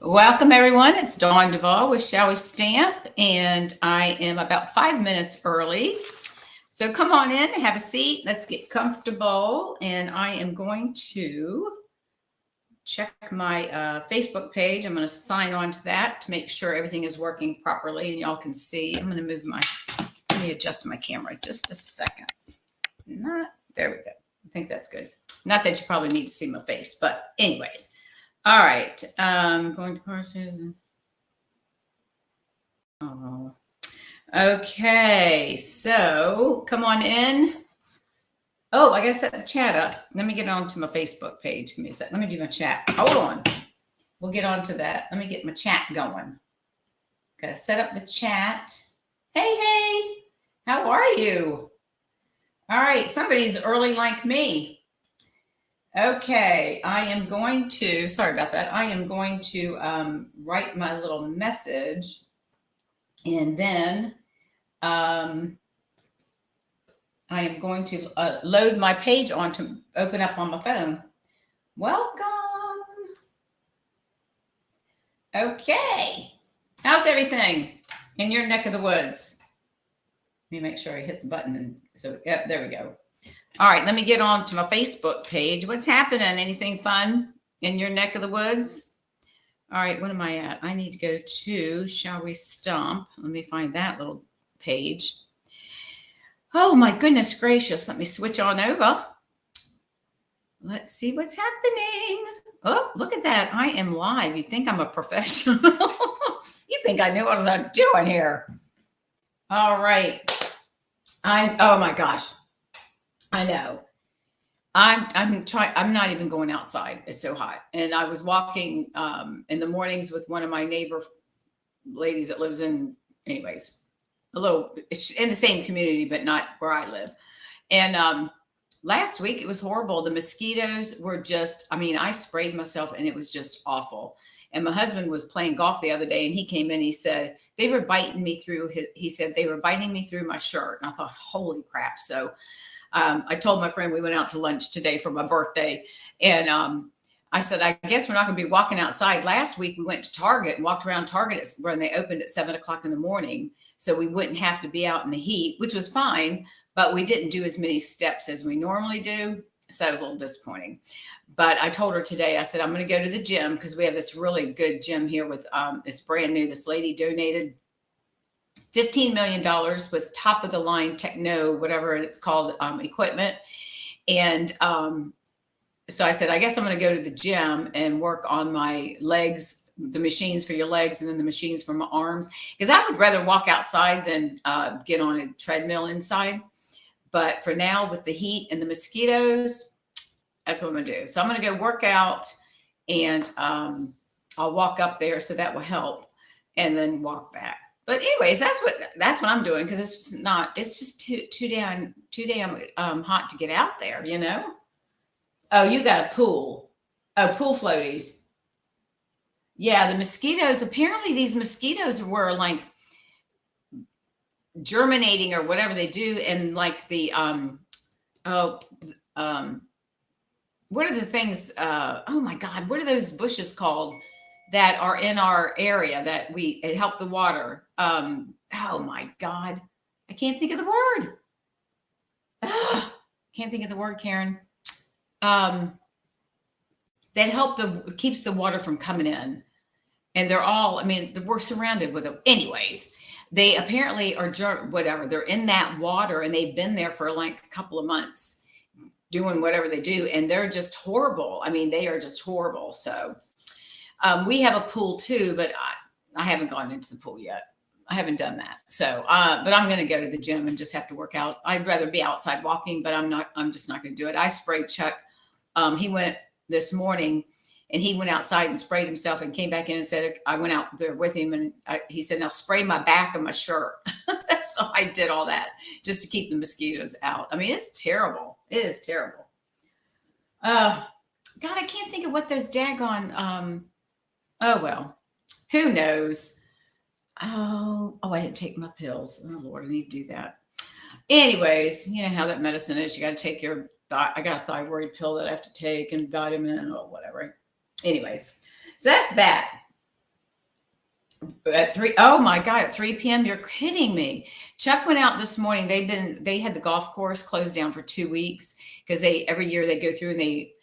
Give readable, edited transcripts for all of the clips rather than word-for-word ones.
Welcome everyone. It's Dawn Duvall with Shall We Stamp, and I am about 5 minutes early. So come on in, have a seat, let's get comfortable, and I am going to check my Facebook page. I'm going to sign on to that to make sure everything is working properly and y'all can see. I'm going to let me adjust my camera just a second. There we go. I think that's good. Not that you probably need to see my face, but anyways. All right, going to courses. Oh, okay. So come on in. Oh, I gotta set the chat up. Let me get on to my Facebook page. Give me a sec. Let me do my chat. Hold on. We'll get on to that. Let me get my chat going. Gotta set up the chat. Hey, how are you? All right, somebody's early like me. Okay, I am going to, sorry about that. I am going to write my little message and then I am going to load my page on to open up on my phone. Welcome. Okay. How's everything in your neck of the woods? Let me make sure I hit the button. And so, yep, there we go. All right, let me get on to my Facebook page. What's happening? Anything fun in your neck of the woods? All right, what am I at? I need to go to Shall We Stomp? Let me find that little page. Oh my goodness gracious. Let me switch on over. Let's see what's happening. Oh, look at that. I am live. You think I'm a professional? You think I knew what I was doing here. All right. Oh my gosh. I know. I'm not even going outside. It's so hot. And I was walking in the mornings with one of my neighbor ladies that lives in, anyways, it's in the same community, but not where I live. And last week it was horrible. The mosquitoes were just, I sprayed myself and it was just awful. And my husband was playing golf the other day and he came in, he said, they were biting me through my shirt. And I thought, holy crap. So I told my friend we went out to lunch today for my birthday. And I said, I guess we're not going to be walking outside. Last week we went to Target and walked around Target when they opened at 7 o'clock in the morning. So we wouldn't have to be out in the heat, which was fine. But we didn't do as many steps as we normally do. So that was a little disappointing. But I told her today, I said, I'm going to go to the gym because we have this really good gym here with, it's brand new. This lady donated $15 million with top of the line techno, whatever it's called, equipment. And so I said, I guess I'm going to go to the gym and work on my legs, the machines for your legs, and then the machines for my arms. Because I would rather walk outside than get on a treadmill inside. But for now, with the heat and the mosquitoes, that's what I'm going to do. So I'm going to go work out and I'll walk up there. So that will help and then walk back. But anyways, that's what I'm doing because it's just too damn hot to get out there, you know? Oh, you got a pool. Oh, pool floaties. Yeah, the mosquitoes, apparently these mosquitoes were like germinating or whatever they do. And like the, what are the things? Oh my God, what are those bushes called that are in our area that it help the water? Oh my God, I can't think of the word. Can't think of the word, Karen. That keeps the water from coming in. And they're all, we're surrounded with them. Anyways, they apparently are whatever. They're in that water and they've been there for like a couple of months doing whatever they do. And they're just horrible. They are just horrible. So we have a pool too, but I haven't gone into the pool yet. I haven't done that. So, but I'm going to go to the gym and just have to work out. I'd rather be outside walking, but I'm just not going to do it. I sprayed Chuck. He went this morning and he went outside and sprayed himself and came back in and said, I went out there with him and he said, now spray my back of my shirt. So I did all that just to keep the mosquitoes out. It's terrible. It is terrible. God, I can't think of what those daggone, oh, well, who knows? Oh, I didn't take my pills. Oh Lord, I need to do that. Anyways, you know how that medicine is. You got to take I got a thyroid pill that I have to take and vitamin or whatever. Anyways, so that's that. At 3, oh my God, at 3 p.m. You're kidding me. Chuck went out this morning. They had the golf course closed down for 2 weeks because every year they go through and they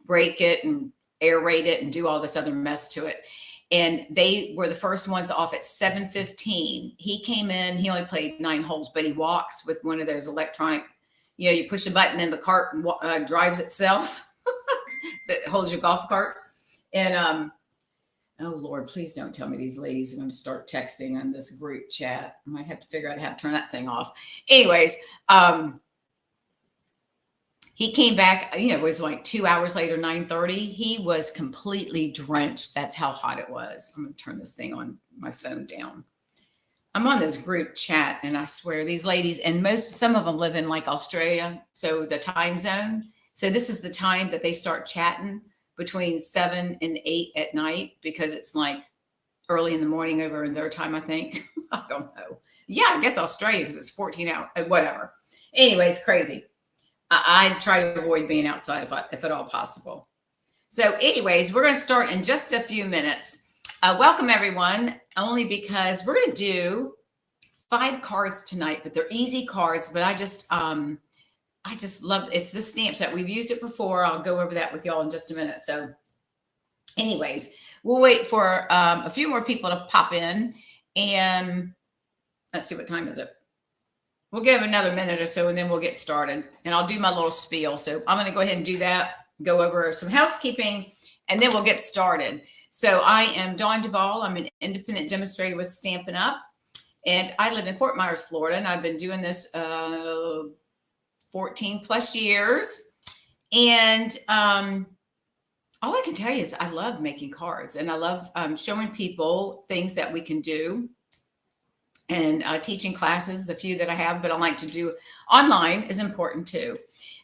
break it and aerate it and do all this other mess to it. And they were the first ones off at 7:15. He came in, he only played 9 holes, but he walks with one of those electronic, you push a button and the cart drives itself that holds your golf carts. And oh Lord, please don't tell me these ladies are going to start texting on this group chat. I might have to figure out how to turn that thing off. Anyways, he came back, it was like 2 hours later, 9:30. He was completely drenched. That's how hot it was. I'm going to turn this thing on my phone down. I'm on this group chat, and I swear these ladies, and some of them live in like Australia, so the time zone. So this is the time that they start chatting, between 7 and 8 at night, because it's like early in the morning over in their time, I think. I don't know. Yeah, I guess Australia, because it's 14 hours, whatever. Anyways, crazy. I try to avoid being outside if at all possible. So anyways, we're going to start in just a few minutes. Welcome everyone, only because we're going to do 5 cards tonight, but they're easy cards, but I just love, it's the stamps that we've used it before. I'll go over that with y'all in just a minute. So anyways, we'll wait for a few more people to pop in, and let's see, what time is it? We'll give another minute or so, and then we'll get started, and I'll do my little spiel. So I'm going to go ahead and do that, go over some housekeeping, and then we'll get started. So I am Dawn Duvall. I'm an independent demonstrator with Stampin Up, and I live in Fort Myers, Florida, and I've been doing this 14 plus years. And all I can tell you is I love making cards, and I love showing people things that we can do, and teaching classes, the few that I have, but I like to do online is important too.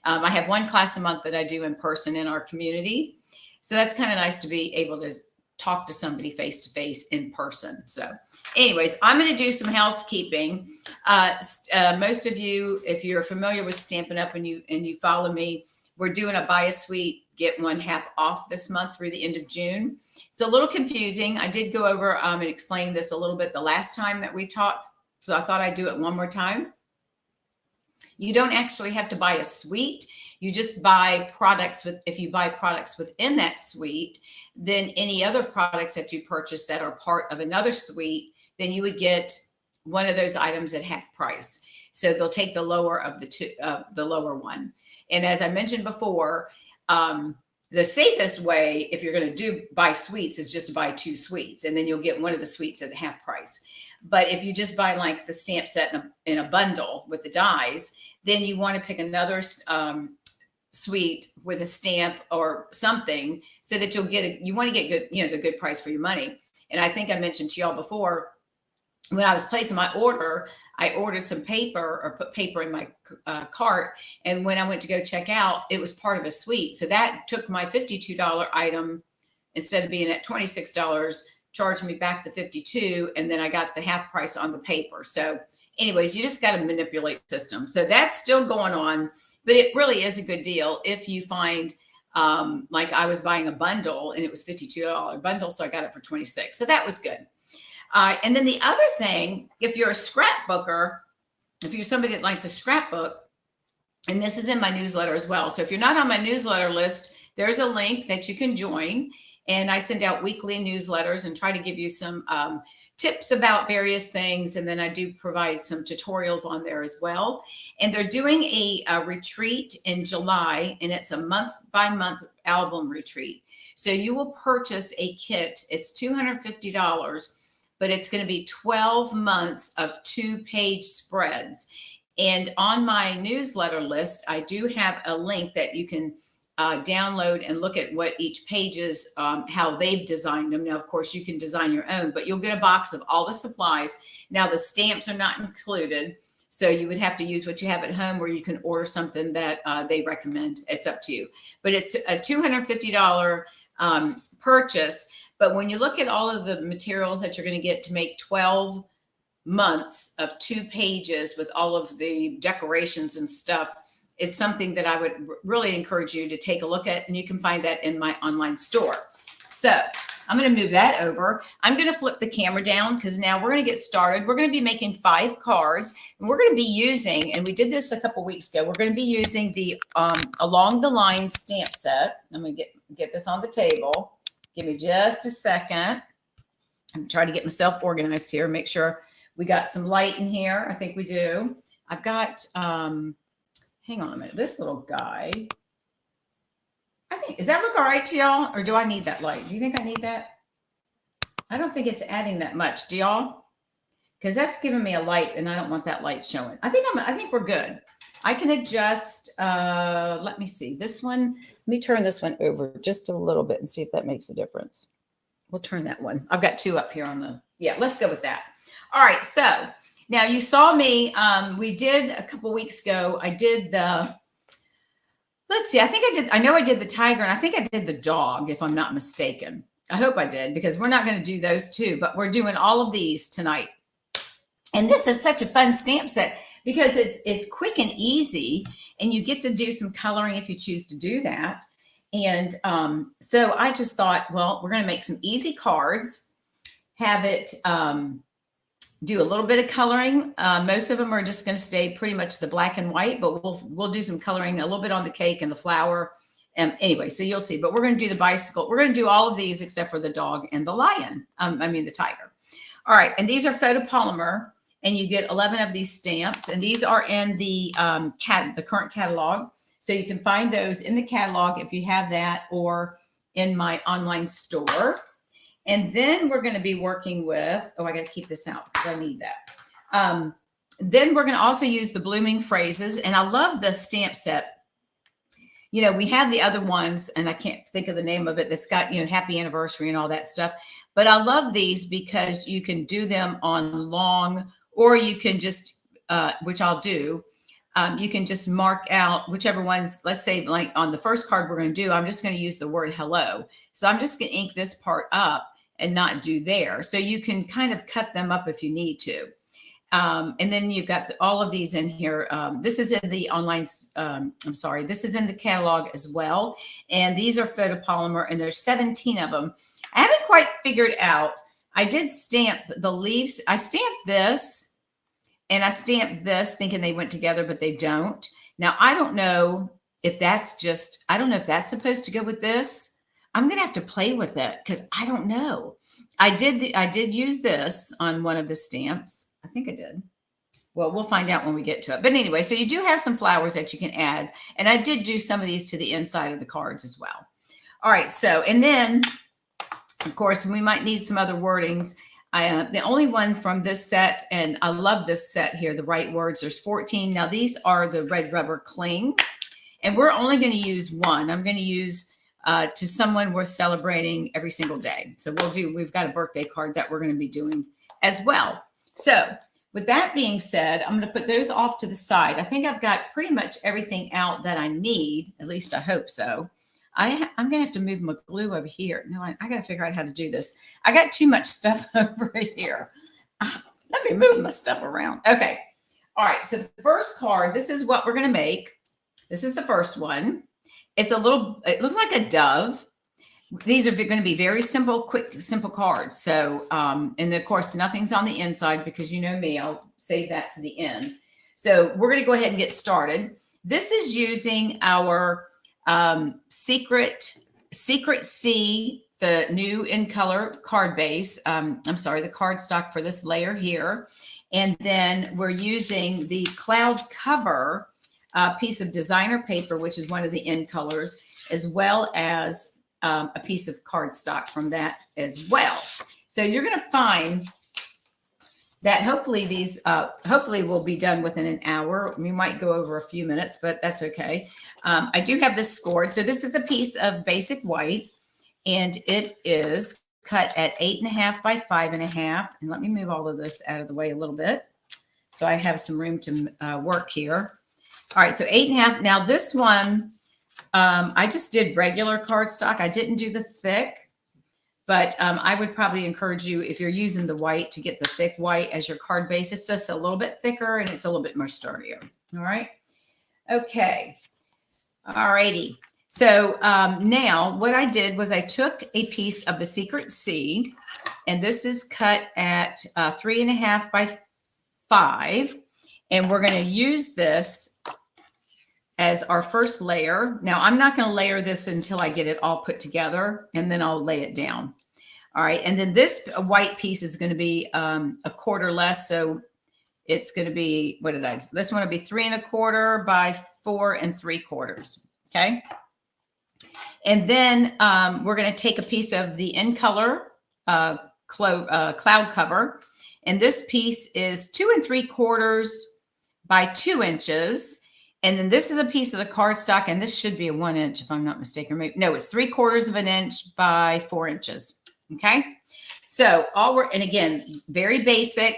I have 1 class a month that I do in person in our community. So that's kind of nice to be able to talk to somebody face to face in person. So anyways, I'm going to do some housekeeping. Most of you, if you're familiar with Stampin' Up and you follow me, we're doing a buy a suite, get 1 half off this month through the end of June. It's a little confusing. I did go over and explain this a little bit the last time that we talked, so I thought I'd do it one more time. You don't actually have to buy a suite. You just buy products if you buy products within that suite, then any other products that you purchase that are part of another suite, then you would get one of those items at half price. So they'll take the lower of the lower one. And as I mentioned before, the safest way, if you're going to buy suites, is just to buy 2 suites, and then you'll get one of the suites at half price. But if you just buy like the stamp set in a bundle with the dies, then you want to pick another suite with a stamp or something, so that you want to get good, the good price for your money. And I think I mentioned to y'all before, when I was placing my order, I ordered some paper, or put paper in my cart. And when I went to go check out, it was part of a suite. So that took my $52 item, instead of being at $26, charged me back the $52. And then I got the half price on the paper. So anyways, you just got to manipulate the system. So that's still going on, but it really is a good deal if you find, like I was buying a bundle and it was $52 bundle. So I got it for $26. So that was good. And then the other thing, if you're a scrapbooker, if you're somebody that likes a scrapbook, and this is in my newsletter as well. So if you're not on my newsletter list, there's a link that you can join. And I send out weekly newsletters and try to give you some tips about various things. And then I do provide some tutorials on there as well. And they're doing a retreat in July, and it's a month-by-month album retreat. So you will purchase a kit. It's $250. But it's going to be 12 months of 2-page spreads. And on my newsletter list, I do have a link that you can download and look at what each page is, how they've designed them. Now, of course, you can design your own, but you'll get a box of all the supplies. Now, the stamps are not included, so you would have to use what you have at home, or you can order something that they recommend. It's up to you. But it's a $250 purchase. But when you look at all of the materials that you're going to get to make 12 months of 2 pages with all of the decorations and stuff, it's something that I would really encourage you to take a look at. And you can find that in my online store. So I'm going to move that over. I'm going to flip the camera down because now we're going to get started. We're going to be making 5 cards, and we're going to be using, and we did this a couple weeks ago, we're going to be using the Along the Line stamp set. I'm going to get this on the table. Give me just a second. I'm trying to get myself organized here. Make sure we got some light in here. I think we do. I've got, hang on a minute. This little guy, I think, does that look all right to y'all? Or do I need that light? Do you think I need that? I don't think it's adding that much. Do y'all? Because that's giving me a light and I don't want that light showing. I think we're good. I can adjust, let me see this one. Let me turn this one over just a little bit and see if that makes a difference. We'll turn that one. I've got 2 up here on the, yeah, let's go with that. All right. So now you saw me, we did a couple weeks ago. I did the, let's see, I know I did the tiger and I think I did the dog, if I'm not mistaken. I hope I did because we're not going to do those 2, but we're doing all of these tonight. And this is such a fun stamp set because it's quick and easy and you get to do some coloring if you choose to do that. And so I just thought, well, we're going to make some easy cards, have it do a little bit of coloring. Most of them are just going to stay pretty much the black and white, but we'll do some coloring a little bit on the cake and the flower. Anyway, so you'll see, but we're going to do the bicycle. We're going to do all of these except for the dog and the lion. The tiger. All right. And these are photopolymer and you get 11 of these stamps and these are in the current catalog. So you can find those in the catalog if you have that or in my online store. And then we're going to be working with, oh, I got to keep this out because I need that. Then we're going to also use the blooming phrases. And I love the stamp set. You know, we have the other ones and I can't think of the name of it that's got, you know, happy anniversary and all that stuff. But I love these because you can do them on long or you can just, which I'll do. You can just mark out whichever ones, let's say like on the first card we're going to do, I'm just going to use the word hello. So I'm just going to ink this part up and not do there. So you can kind of cut them up if you need to. And then you've got all of these in here. This is in the online, this is in the catalog as well. And these are photopolymer and there's 17 of them. I haven't quite figured out. I did stamp the leaves. I stamped this. And I stamped this thinking they went together, but they don't. Now, I don't know if that's just, I don't know if that's supposed to go with this. I'm going to have to play with it because I don't know. I did use this on one of the stamps. I think I did. Well, we'll find out when we get to it. But anyway, so you do have some flowers that you can add. And I did do some of these to the inside of the cards as well. All right. So, and then, of course, we might need some other wordings. The only one from this set, and I love this set here, the Right Words, there's 14. Now these are the red rubber cling, and we're only going to use one. I'm going to use to someone we're celebrating every single day. So we've got a birthday card that we're going to be doing as well. So with that being said, I'm going to put those off to the side. I think I've got pretty much everything out that I need, at least I hope so. I'm going to have to move my glue over here. No, I got to figure out how to do this. I got too much stuff over here. Let me move my stuff around. Okay. All right. So the first card, this is what we're going to make. This is the first one. It's a little, it looks like a dove. These are going to be very simple, simple cards. So, and of course, nothing's on the inside because you know me, I'll save that to the end. So we're going to go ahead and get started. This is using our Secret C, the new in color card base. The card stock for this layer here. And then we're using the cloud cover piece of designer paper, which is one of the in colors, as well as a piece of cardstock from that as well. So you're going to find that hopefully these hopefully will be done within an hour. We might go over a few minutes, but that's okay. I do have this scored. So this is a piece of basic white, and it is cut at 8.5 by 5.5. And let me move all of this out of the way a little bit so I have some room to work here. All right, so 8.5. Now this one, I just did regular cardstock. I didn't do the thick. But I would probably encourage you, if you're using the white, to get the thick white as your card base. It's just a little bit thicker and it's a little bit more sturdier. All right. Okay. All righty. So now what I did was I took a piece of the Secret Seed, and this is cut at 3.5 by 5. And we're going to use this as our first layer. Now I'm not going to layer this until I get it all put together, and then I'll lay it down. All right. And then this white piece is going to be a quarter less. So it's going to be, this one will be 3.25 by 4 3/4. Okay. And then we're going to take a piece of the In Color cloud cover. And this piece is 2 3/4 by 2 inches. And then this is a piece of the cardstock, and this should be a 1 inch if I'm not mistaken. Maybe, no, it's 3/4 of an inch by 4 inches. Okay. So and again, very basic.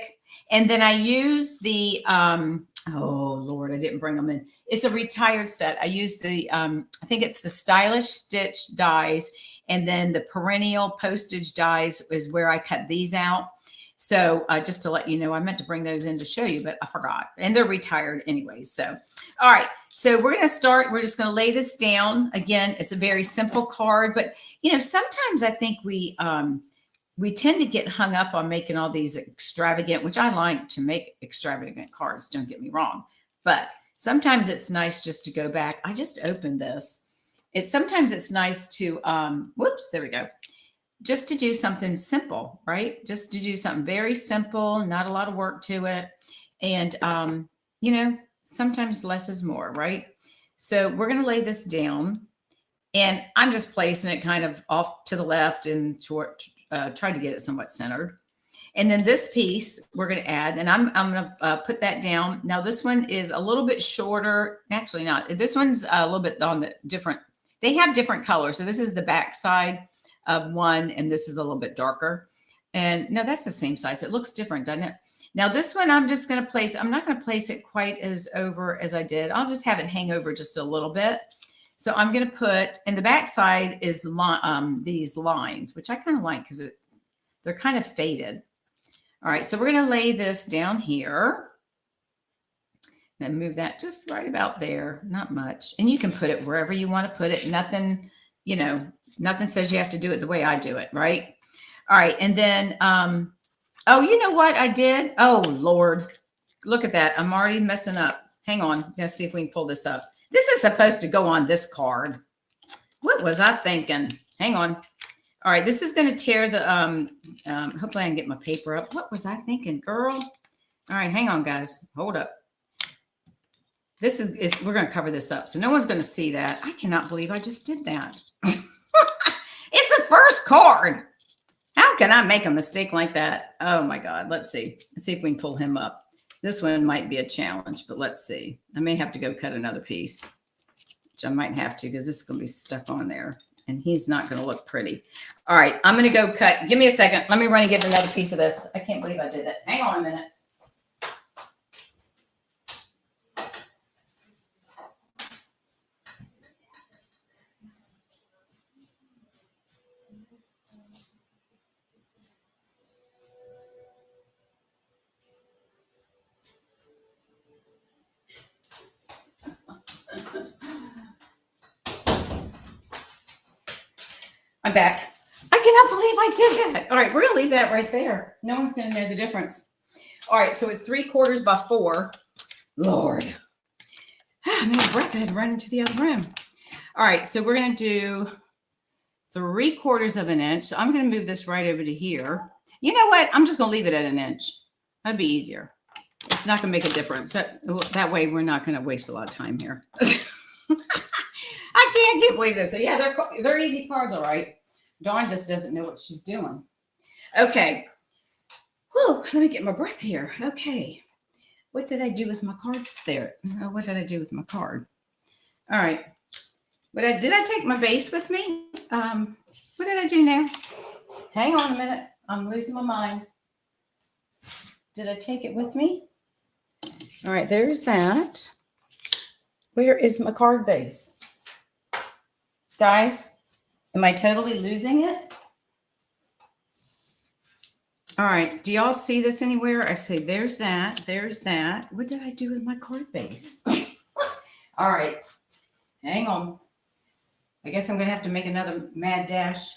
And then I use the, oh Lord, I didn't bring them in. It's a retired set. I use the, I think it's the Stylish Stitch dies. And then the Perennial Postage dies is where I cut these out. So just to let you know, I meant to bring those in to show you, but I forgot. And they're retired anyways. So, all right. So we're going to start. We're just going to lay this down. Again, it's a very simple card, but sometimes I think we tend to get hung up on making all these extravagant, which I like to make extravagant cards, don't get me wrong. But sometimes it's nice just to go back. I just opened this. Sometimes it's nice to, whoops, there we go. Just to do something simple, right? Just to do something very simple, not a lot of work to it. And, sometimes less is more, right? So we're going to lay this down. And I'm just placing it kind of off to the left and try to get it somewhat centered. And then this piece we're going to add, and I'm going to put that down. Now this one is a little bit shorter. Actually not. This one's a little bit on the different. They have different colors. So this is the back side of one, and this is a little bit darker. And no, that's the same size. It looks different, doesn't it? Now this one I'm just going to place. I'm not going to place it quite as over as I did. I'll just have it hang over just a little bit. So I'm going to put, and the back side is these lines, which I kind of like because they're kind of faded. All right, so we're going to lay this down here and move that just right about there, not much. And you can put it wherever you want to put it. Nothing, nothing says you have to do it the way I do it, right? All right, and then, oh, you know what I did? Oh, Lord, look at that. I'm already messing up. Hang on, let's see if we can pull this up. This is supposed to go on this card. What was I thinking? Hang on. All right, this is going to tear the, hopefully I can get my paper up. What was I thinking, girl? All right, hang on, guys. Hold up. This is we're going to cover this up, so no one's going to see that. I cannot believe I just did that. It's the first card. How can I make a mistake like that? Oh, my God. Let's see. Let's see if we can pull him up. This one might be a challenge, but let's see. I may have to go cut another piece, which I might have to because this is going to be stuck on there, and he's not going to look pretty. All right, I'm going to go cut. Give me a second. Let me run and get another piece of this. I can't believe I did that. Hang on a minute. I'm back. I cannot believe I did that. All right, we're going to leave that right there. No one's going to know the difference. All right, so it's 3/4 by 4. Lord. I'm out of breath. I had to run into the other room. All right, so we're going to do 3/4 of an inch. So I'm going to move this right over to here. You know what? I'm just going to leave it at an inch. That'd be easier. It's not going to make a difference. That way, we're not going to waste a lot of time here. I can't believe this. So yeah, they're easy cards, all right. Dawn just doesn't know what she's doing. Okay. Whew, let me get my breath here. Okay. What did I do with my cards there? What did I do with my card? All right. Did I take my base with me? What did I do now? Hang on a minute. I'm losing my mind. Did I take it with me? All right, there's that. Where is my card base? Guys, am I totally losing it? All right, do y'all see this anywhere? I say, there's that, there's that. What did I do with my card base? All right, hang on. I guess I'm going to have to make another mad dash.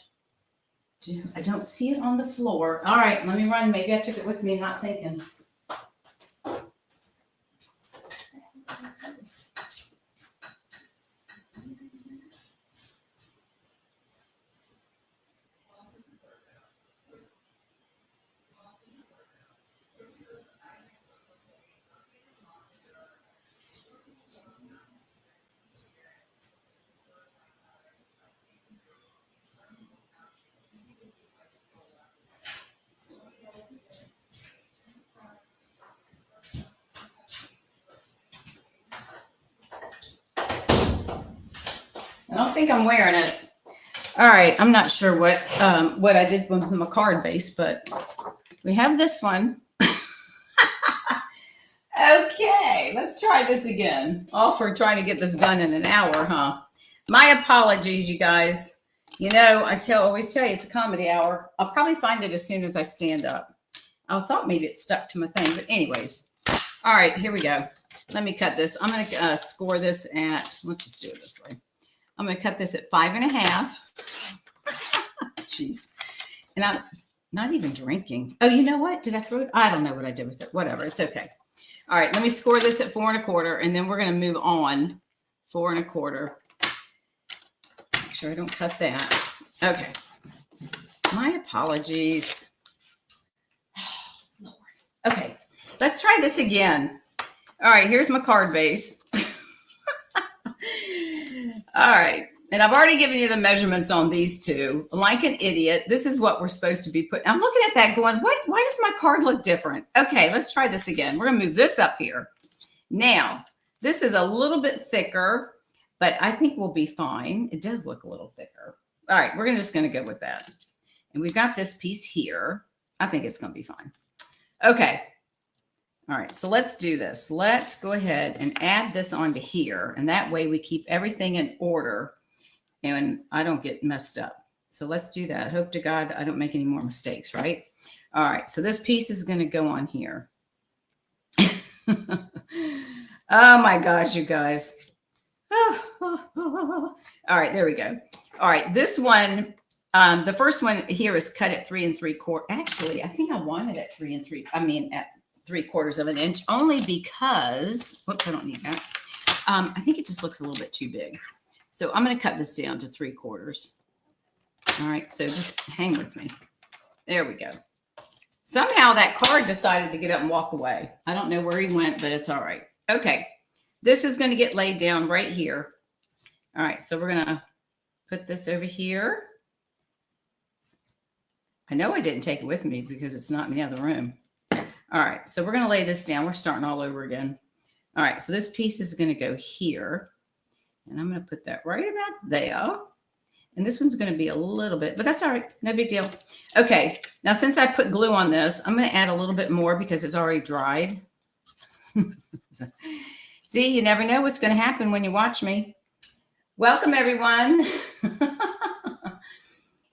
I don't see it on the floor. All right, let me run. Maybe I took it with me, not thinking. I don't think I'm wearing it. All right, I'm not sure what I did with my card base, but we have this one. Okay, let's try this again. All for trying to get this done in an hour, huh? My apologies, you guys. You know, I always tell you it's a comedy hour. I'll probably find it as soon as I stand up. I thought maybe it stuck to my thing, but anyways. All right, here we go. Let me cut this. I'm going to score this at, let's just do it this way. I'm going to cut this at 5.5. Jeez. And I'm not even drinking. Oh, you know what? Did I throw it? I don't know what I did with it. Whatever. It's okay. All right. Let me score this at 4.25, and then we're going to move on. 4.25. Make sure I don't cut that. Okay. My apologies. Oh, Lord. Okay. Let's try this again. All right. Here's my card base. All right. And I've already given you the measurements on these two. Like an idiot, this is what we're supposed to be putting. I'm looking at that going, what? Why does my card look different? Okay, let's try this again. We're going to move this up here. Now, this is a little bit thicker, but I think we'll be fine. It does look a little thicker. All right, we're just going to go with that. And we've got this piece here. I think it's going to be fine. Okay. All right, so let's do this. Let's go ahead and add this onto here. And that way we keep everything in order and I don't get messed up. So let's do that. Hope to God I don't make any more mistakes, right? All right, so this piece is going to go on here. Oh my gosh, you guys. All right, there we go. All right, this one, the first one here is cut at 3 3/4. Actually, I think I wanted at 3 3. I mean, at 3/4 of an inch, only because, whoops, I don't need that. I think it just looks a little bit too big. So I'm going to cut this down to 3/4. All right, so just hang with me. There we go. Somehow that card decided to get up and walk away. I don't know where he went, but it's all right. Okay, this is going to get laid down right here. All right, so we're going to put this over here. I know I didn't take it with me because it's not in the other room. All right, so we're going to lay this down. We're starting all over again. All right, so this piece is going to go here. And I'm going to put that right about there. And this one's going to be a little bit, but that's all right. No big deal. Okay, now since I put glue on this, I'm going to add a little bit more because it's already dried. So, see, you never know what's going to happen when you watch me. Welcome, everyone.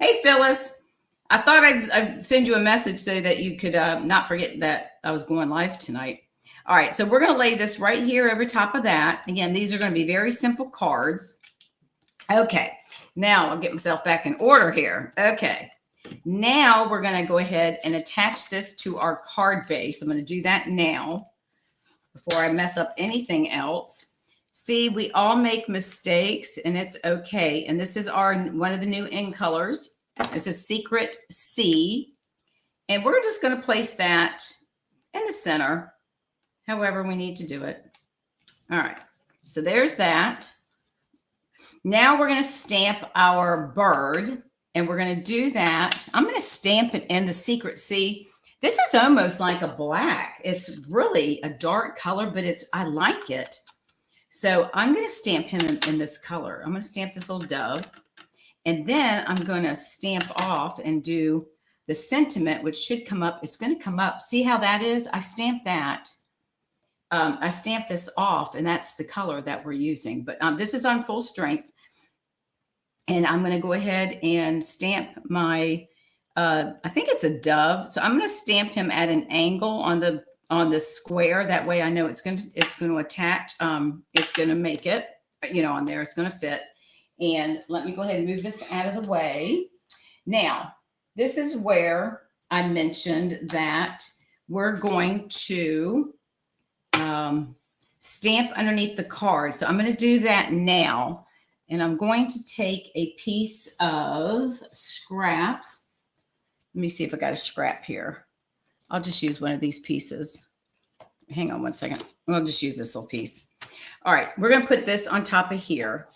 Hey, Phyllis. I thought I'd send you a message so that you could not forget that I was going live tonight. All right, so we're going to lay this right here over top of that. Again, these are going to be very simple cards. Okay, now I'll get myself back in order here. Okay, now we're going to go ahead and attach this to our card base. I'm going to do that now before I mess up anything else. See, we all make mistakes, and it's okay. And this is one of the new in colors. It's a Secret C. And we're just going to place that in the center. However we need to do it. All right, so there's that. Now we're going to stamp our bird, and we're going to do that. I'm going to stamp it in the Secret C. This is almost like a black. It's really a dark color, but I like it. So I'm going to stamp him in this color. I'm going to stamp this little dove, and then I'm going to stamp off and do the sentiment, which should come up. It's going to come up. See how that is? I stamped that. I stamped this off, and that's the color that we're using. But this is on full strength. And I'm going to go ahead and stamp my, I think it's a dove. So I'm going to stamp him at an angle on the square. That way I know it's going to attach. It's going to make it, on there. It's going to fit. And let me go ahead and move this out of the way. Now, this is where I mentioned that we're going to stamp underneath the card. So I'm going to do that now. And I'm going to take a piece of scrap. Let me see if I got a scrap here. I'll just use one of these pieces. Hang on one second. I'll just use this little piece. All right, we're going to put this on top of here.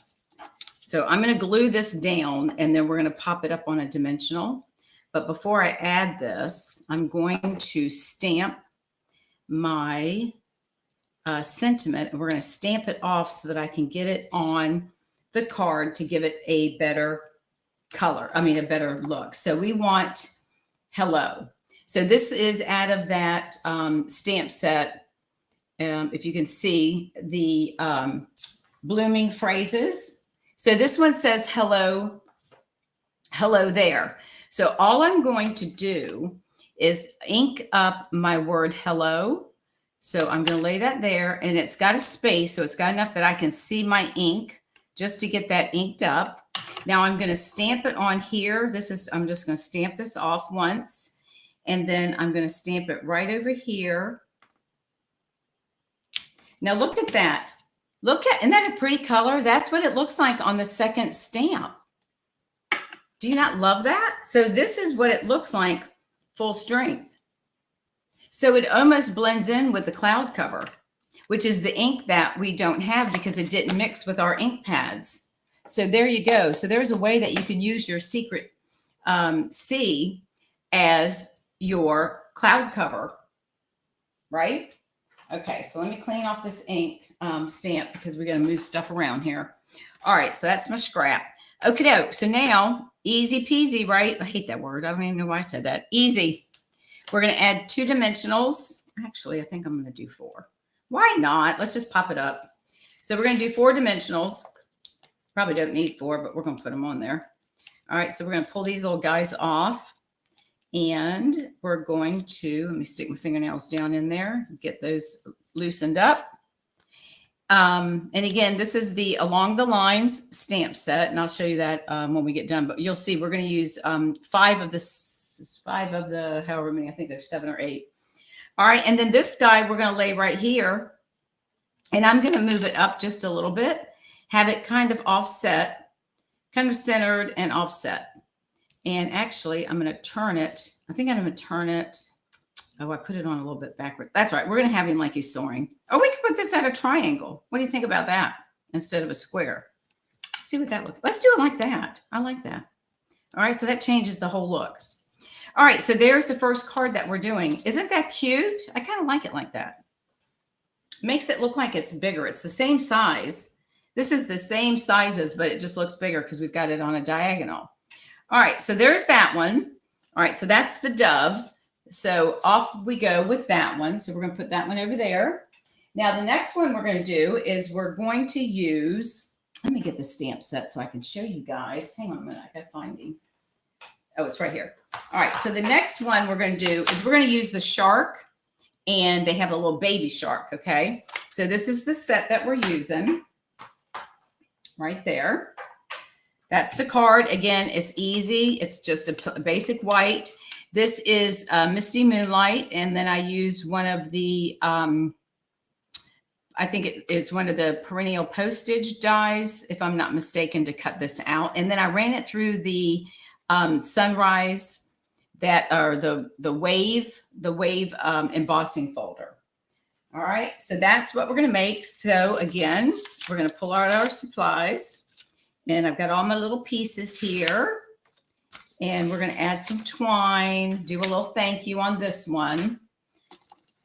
So I'm going to glue this down, and then we're going to pop it up on a dimensional. But before I add this, I'm going to stamp my sentiment, and we're going to stamp it off so that I can get it on the card to give it a better color. I mean, a better look. So we want hello. So this is out of that stamp set. If you can see the blooming phrases. So this one says hello, hello there. So all I'm going to do is ink up my word hello. So I'm going to lay that there, and it's got a space, so it's got enough that I can see my ink just to get that inked up. Now I'm going to stamp it on here. I'm just going to stamp this off once, and then I'm going to stamp it right over here. Now look at that. Isn't that a pretty color? That's what it looks like on the second stamp. Do you not love that? So this is what it looks like full strength. So it almost blends in with the cloud cover, which is the ink that we don't have because it didn't mix with our ink pads. So there you go. So there's a way that you can use your secret C as your cloud cover, right? Okay, so let me clean off this ink stamp because we're going to move stuff around here. All right, so that's my scrap. Okay, doke. So now, easy peasy, right? I hate that word. I don't even know why I said that. Easy. We're going to add 2 dimensionals. Actually, I think I'm going to do 4. Why not? Let's just pop it up. So we're going to do 4 dimensionals. Probably don't need 4, but we're going to put them on there. All right, so we're going to pull these little guys off. And we're going to, let me stick my fingernails down in there, get those loosened up. And again, this is the Along the Lines stamp set, and I'll show you that when we get done. But you'll see we're going to use 5 of the, however many, I think there's 7 or 8. All right, and then this guy we're going to lay right here, and I'm going to move it up just a little bit, have it kind of offset, kind of centered and offset. And actually, I'm going to turn it. I think I'm going to turn it. Oh, I put it on a little bit backward. That's right. We're going to have him like he's soaring. Oh, we could put this at a triangle. What do you think about that instead of a square? Let's see what that looks like. Let's do it like that. I like that. All right, so that changes the whole look. All right, so there's the first card that we're doing. Isn't that cute? I kind of like it like that. Makes it look like it's bigger. It's the same size. This is the same sizes, but it just looks bigger because we've got it on a diagonal. All right, so there's that one. All right, so that's the dove. So off we go with that one. So we're going to put that one over there. Now, the next one we're going to do is we're going to use, let me get the stamp set so I can show you guys. Hang on a minute, I got to find him. Oh, it's right here. All right, so the next one we're going to do is we're going to use the shark, and they have a little baby shark, okay? So this is the set that we're using right there. That's the card. Again, it's easy. It's just a basic white. This is Misty Moonlight, and then I used one of the, I think it is one of the perennial postage dies, if I'm not mistaken, to cut this out. And then I ran it through the sunrise, the wave embossing folder. All right, so that's what we're going to make. So again, we're going to pull out our supplies. And I've got all my little pieces here, and we're going to add some twine, do a little thank you on this one.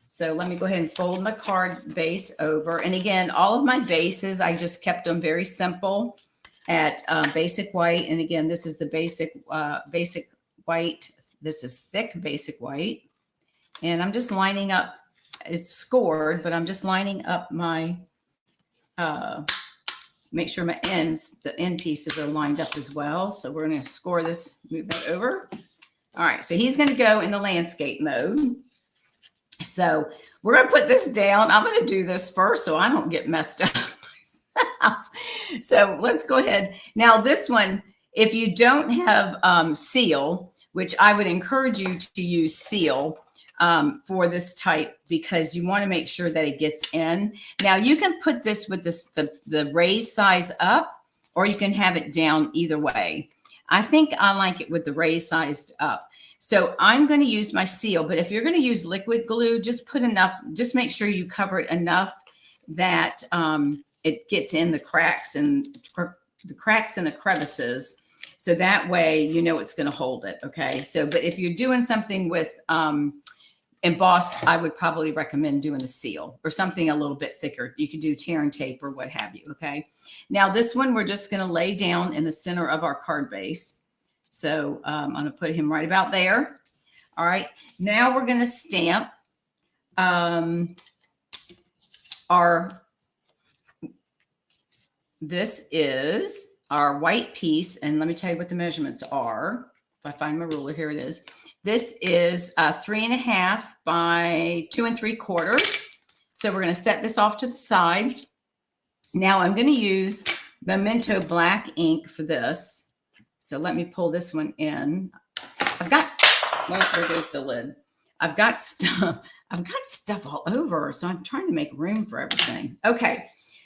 So let me go ahead and fold my card base over. And again, all of my bases, I just kept them very simple at basic white. And again, this is the basic white. This is thick basic white. And I'm just lining up, it's scored, but I'm just lining up my, make sure my ends, the end pieces are lined up as well. So we're going to score this, move that over. All right, so he's going to go in the landscape mode. So we're going to put this down. I'm going to do this first so I don't get messed up myself. So let's go ahead. Now this one, if you don't have seal, which I would encourage you to use seal for this type, because you want to make sure that it gets in. Now you can put this with this, the raised size up, or you can have it down, either way. I think I like it with the raised sized up. So I'm going to use my seal, but if you're going to use liquid glue, just put enough, just make sure you cover it enough that it gets in the cracks and the crevices. So that way, you know, it's going to hold it. Okay. So, but if you're doing something with embossed, I would probably recommend doing the seal or something a little bit thicker. You could do tear and tape or what have you. Okay. Now this one, we're just going to lay down in the center of our card base. So I'm going to put him right about there. All right. Now we're going to stamp this is our white piece. And let me tell you what the measurements are. If I find my ruler, here it is. This is 3.5 by 2 3/4. So we're going to set this off to the side. Now I'm going to use Memento black ink for this. So let me pull this one in. Well, there goes the lid. I've got stuff all over, so I'm trying to make room for everything. Okay,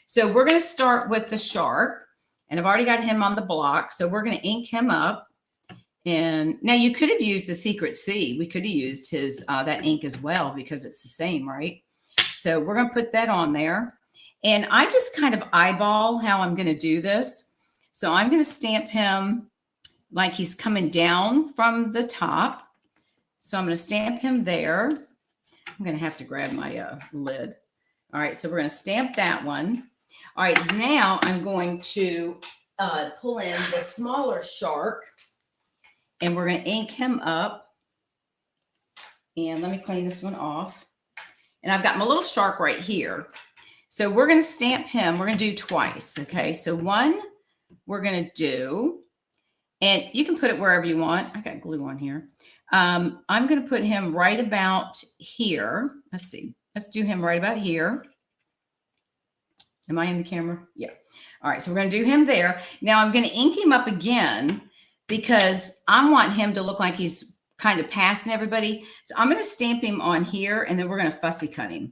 so we're going to start with the shark, and I've already got him on the block, so we're going to ink him up. And now you could have used the Secret C. We could have used his that ink as well, because it's the same, right? So we're going to put that on there. And I just kind of eyeball how I'm going to do this. So I'm going to stamp him like he's coming down from the top. So I'm going to stamp him there. I'm going to have to grab my lid. All right, so we're going to stamp that one. All right, now I'm going to pull in the smaller shark, and we're going to ink him up. And let me clean this one off. And I've got my little shark right here. So we're going to stamp him. We're going to do twice. Okay, so one we're going to do, and you can put it wherever you want. I got glue on here. I'm going to put him right about here. Let's see. Let's do him right about here. Am I in the camera? Yeah. All right, so we're going to do him there. Now I'm going to ink him up again because I want him to look like he's kind of passing everybody. So I'm going to stamp him on here, and then we're going to fussy cut him.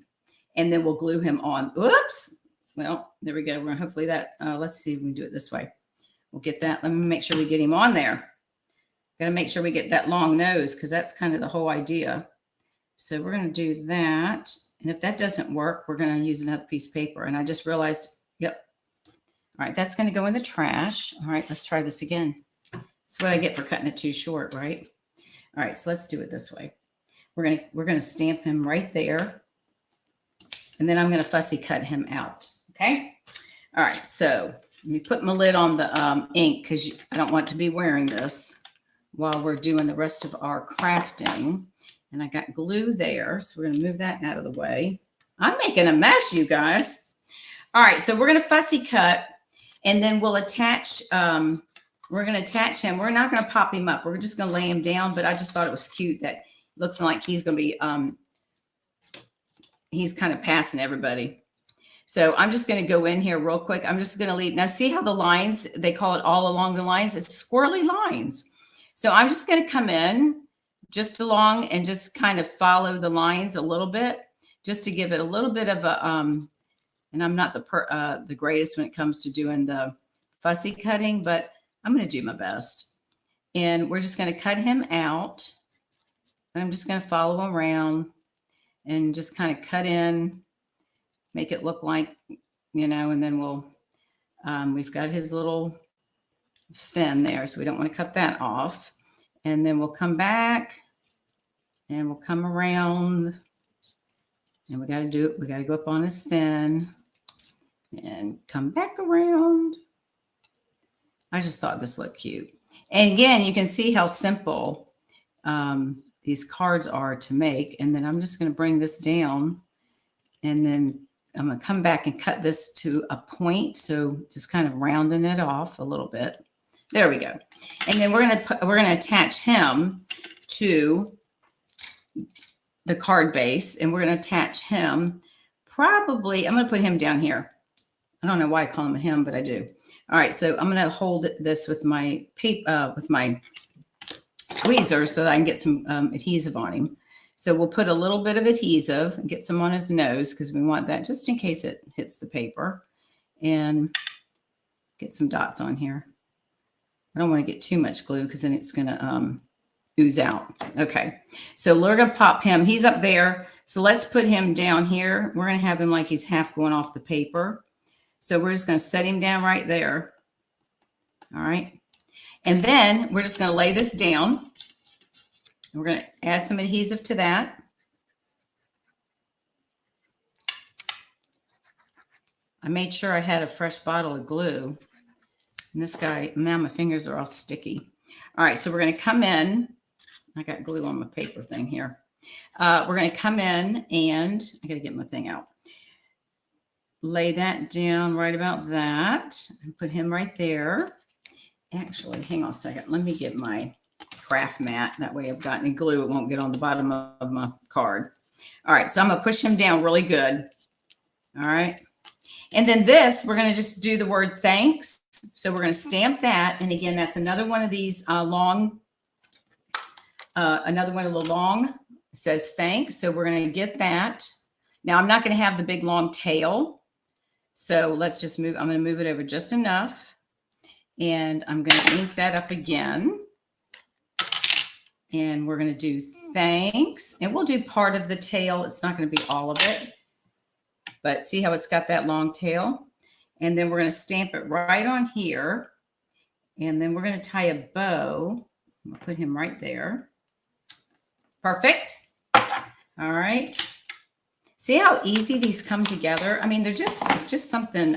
And then we'll glue him on. Oops. Well, there we go. We're hopefully that, let's see if we can do it this way. We'll get that. Let me make sure we get him on there. Got to make sure we get that long nose, because that's kind of the whole idea. So we're going to do that. And if that doesn't work, we're going to use another piece of paper. And I just realized, yep. All right, that's going to go in the trash. All right, let's try this again. That's what I get for cutting it too short, right? All right, so let's do it this way. We're going to stamp him right there. And then I'm going to fussy cut him out. Okay. All right. So let me put my lid on the ink, because I don't want to be wearing this while we're doing the rest of our crafting. And I got glue there. So we're going to move that out of the way. I'm making a mess, you guys. All right. So we're going to fussy cut, and then we'll attach, we're going to attach him. We're not going to pop him up. We're just going to lay him down. But I just thought it was cute that looks like he's going to be, he's kind of passing everybody. So I'm just going to go in here real quick. I'm just going to leave. Now see how the lines, they call it all along the lines. It's squirrely lines. So I'm just going to come in just along and just kind of follow the lines a little bit, just to give it a little bit of a, and I'm not the greatest when it comes to doing the fussy cutting, but I'm going to do my best. And we're just going to cut him out. I'm just going to follow him around and just kind of cut in, make it look like, you know, and then we'll, we've got his little fin there, so we don't want to cut that off. And then we'll come back and we'll come around, and we got to do it. We got to go up on his fin and come back around. I just thought this looked cute. And again, you can see how simple these cards are to make. And then I'm just going to bring this down, and then I'm going to come back and cut this to a point. So just kind of rounding it off a little bit. There we go. And then we're going to attach him to the card base, and we're going to attach him probably, I'm going to put him down here. I don't know why I call him a him, but I do. All right, so I'm going to hold this with my paper, with my tweezers so that I can get some adhesive on him. So we'll put a little bit of adhesive and get some on his nose because we want that just in case it hits the paper. And get some dots on here. I don't want to get too much glue because then it's going to ooze out. Okay, so we're going to pop him. He's up there. So let's put him down here. We're going to have him like he's half going off the paper. So we're just going to set him down right there. All right. And then we're just going to lay this down. We're going to add some adhesive to that. I made sure I had a fresh bottle of glue. And this guy, now my fingers are all sticky. All right, so we're going to come in. I got glue on my paper thing here. We're going to come in and I got to get my thing out. Lay that down right about that. And put him right there. Actually, hang on a second. Let me get my craft mat. That way I've got any glue. It won't get on the bottom of my card. All right, so I'm going to push him down really good. All right. And then this, we're going to just do the word thanks. So we're going to stamp that. And again, that's another one of these long, another one of the long says thanks. So we're going to get that. Now I'm not going to have the big long tail. So let's just move. I'm going to move it over just enough. And I'm going to ink that up again. And we're going to do thanks. And we'll do part of the tail. It's not going to be all of it. But see how it's got that long tail? And then we're going to stamp it right on here. And then we're going to tie a bow. I'm going to put him right there. Perfect. All right. See how easy these come together? I mean, it's just something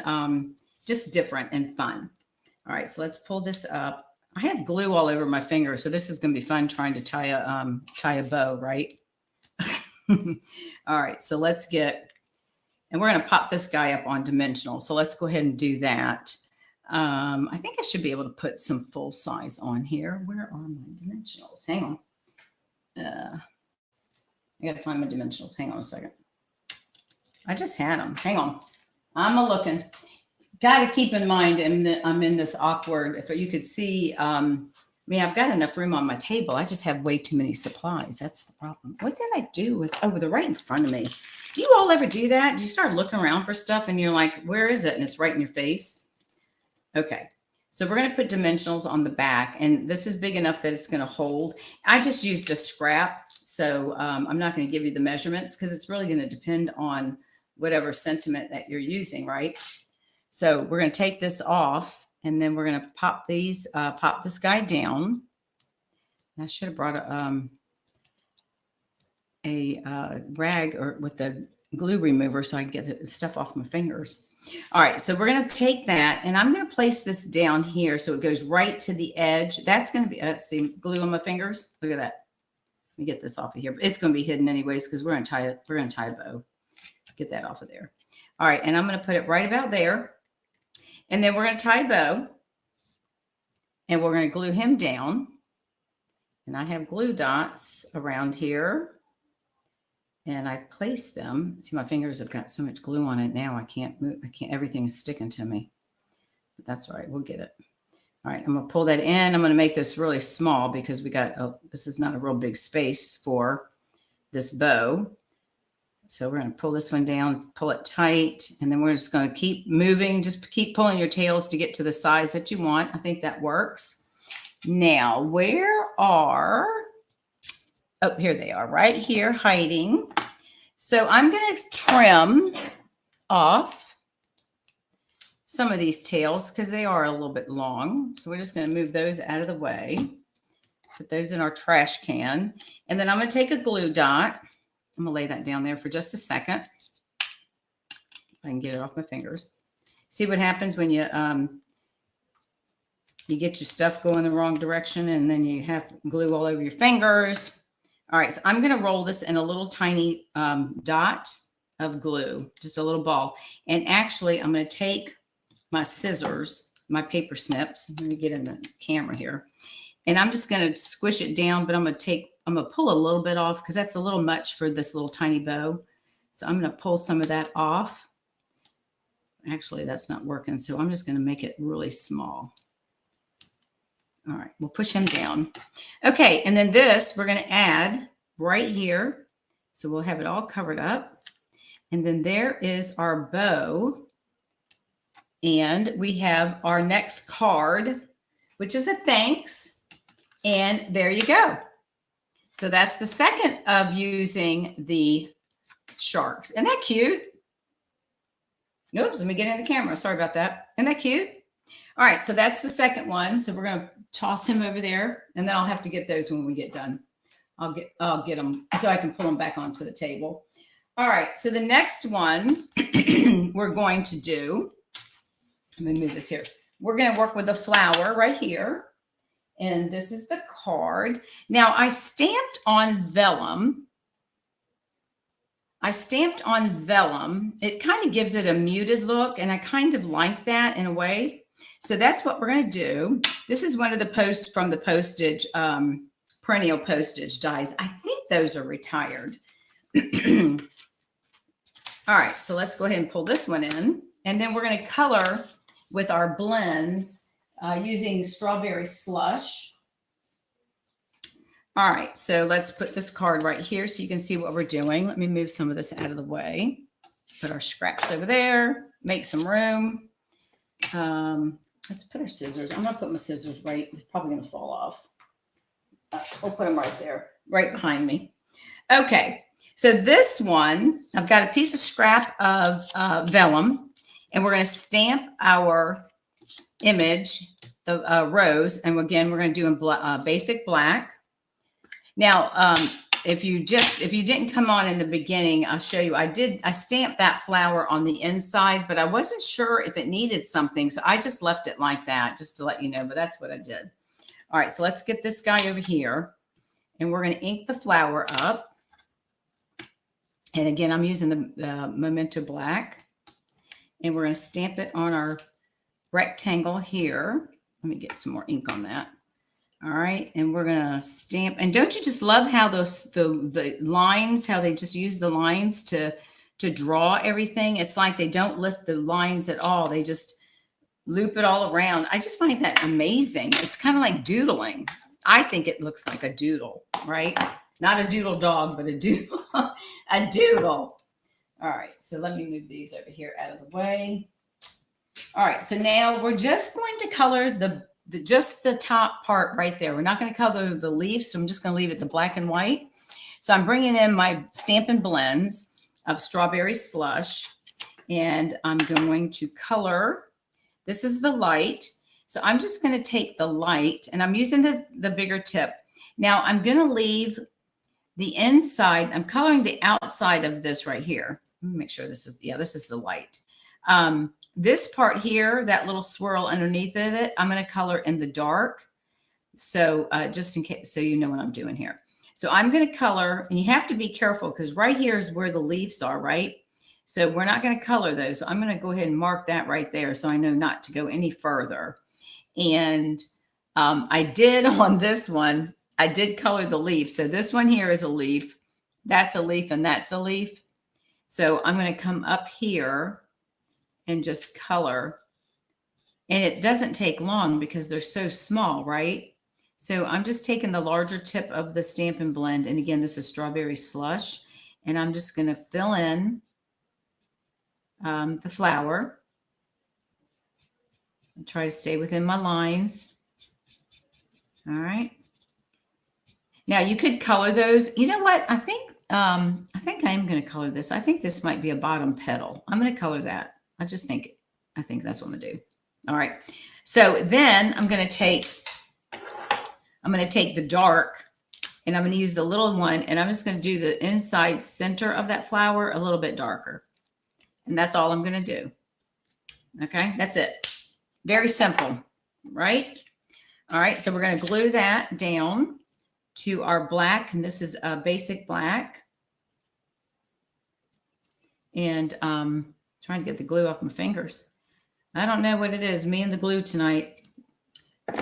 just different and fun. All right, so let's pull this up. I have glue all over my fingers, so this is going to be fun trying to tie a bow, right? All right, so let's get, and we're going to pop this guy up on dimensional. So let's go ahead and do that. I think I should be able to put some full size on here. Where are my dimensionals? Hang on. I got to find my dimensionals. Hang on a second. I just had them. Hang on. I'm a-looking. Got to keep in mind, I'm in this awkward, if you could see, I mean, I've got enough room on my table. I just have way too many supplies. That's the problem. What did I do with, oh, they're right in front of me. Do you all ever do that? Do you start looking around for stuff and you're like, where is it? And it's right in your face. Okay. So we're going to put dimensionals on the back, and this is big enough that it's going to hold. I just used a scrap. So I'm not going to give you the measurements because it's really going to depend on whatever sentiment that you're using, right? So we're going to take this off, and then we're going to pop these, pop this guy down. I should have brought a rag or with the glue remover so I can get the stuff off my fingers. All right, so we're going to take that, and I'm going to place this down here so it goes right to the edge. That's going to be, let's see, glue on my fingers. Look at that. Let me get this off of here. It's going to be hidden anyways because we're going to tie it. We're going to tie a bow. Get that off of there. All right, and I'm going to put it right about there. And then we're going to tie a bow, and we're going to glue him down. And I have glue dots around here, and I place them. See, my fingers have got so much glue on it now. I can't move. Everything's sticking to me. But that's all right. We'll get it. All right, I'm going to pull that in. I'm going to make this really small because this is not a real big space for this bow. So we're going to pull this one down, pull it tight, and then we're just going to keep moving. Just keep pulling your tails to get to the size that you want. I think that works. Now, oh, here they are, right here, hiding. So I'm going to trim off some of these tails because they are a little bit long. So we're just going to move those out of the way. Put those in our trash can. And then I'm going to take a glue dot. I'm going to lay that down there for just a second. If I can get it off my fingers. See what happens when you get your stuff going the wrong direction and then you have glue all over your fingers. All right, so I'm going to roll this in a little tiny dot of glue, just a little ball. And actually, I'm going to take my scissors, my paper snips. Let me get in the camera here. And I'm just going to squish it down, but I'm going to pull a little bit off because that's a little much for this little tiny bow. So I'm going to pull some of that off. Actually, that's not working, so I'm just going to make it really small. All right, we'll push him down. Okay, and then this we're going to add right here. So we'll have it all covered up. And then there is our bow. And we have our next card, which is a thanks. And there you go. So that's the second of using the sharks. Isn't that cute? Oops, let me get in the camera. Sorry about that. Isn't that cute? All right, so that's the second one. So we're going to toss him over there, and then I'll have to get those when we get done. I'll get them so I can pull them back onto the table. All right, so the next one we're going to do, let me move this here. We're going to work with a flower right here, and this is the card. Now, I stamped on vellum. It kind of gives it a muted look, and I kind of like that in a way. So that's what we're going to do. This is one of the posts from the postage, perennial postage dies. I think those are retired. All right, so let's go ahead and pull this one in. And then we're going to color with our blends using strawberry slush. All right, so let's put this card right here so you can see what we're doing. Let me move some of this out of the way. Put our scraps over there, make some room. Let's put our scissors. I'm going to put my scissors right. They're probably going to fall off. We'll put them right there, right behind me. Okay, so this one, I've got a piece of scrap of vellum, and we're going to stamp our image, the rose, and again, we're going to do in basic black. Now, if you didn't come on in the beginning, I'll show you. I stamped that flower on the inside, but I wasn't sure if it needed something, so I just left it like that just to let you know, but that's what I did. All right, so let's get this guy over here, and we're going to ink the flower up. And again, I'm using the Memento Black, and we're going to stamp it on our rectangle here. Let me get some more ink on that. All right, and we're gonna stamp. And don't you just love how the lines, how they just use the lines to draw everything? It's like they don't lift the lines at all. They just loop it all around. I just find that amazing. It's kind of like doodling. I think it looks like a doodle, right? Not a doodle dog, but a doodle. A doodle. All right, so let me move these over here out of the way. All right, so now we're just going to color just the top part right there. We're not going to color the leaves, so I'm just going to leave it the black and white. So I'm bringing in my Stampin' Blends of strawberry slush, and I'm going to color. This is the light. So I'm just going to take the light, and I'm using the bigger tip. Now I'm going to leave the inside. I'm coloring the outside of this right here. Let me make sure this is the light. This part here, that little swirl underneath of it, I'm going to color in the dark. So just in case, so you know what I'm doing here. So I'm going to color, and you have to be careful because right here is where the leaves are, right? So we're not going to color those. So I'm going to go ahead and mark that right there so I know not to go any further. And I did on this one, I did color the leaf. So this one here is a leaf. That's a leaf, and that's a leaf. So I'm going to come up here and just color. And it doesn't take long because they're so small, right? So I'm just taking the larger tip of the Stampin' Blend. And again, this is strawberry slush. And I'm just going to fill in the flower. And try to stay within my lines. All right. Now you could color those. You know what? I think I am going to color this. I think this might be a bottom petal. I'm going to color that. I think that's what I'm going to do. All right. So then I'm going to take the dark, and I'm going to use the little one, and I'm just going to do the inside center of that flower a little bit darker. And that's all I'm going to do. Okay. That's it. Very simple, right? All right. So we're going to glue that down to our black, and this is a basic black. And trying to get the glue off my fingers. I don't know what it is. Me and the glue tonight.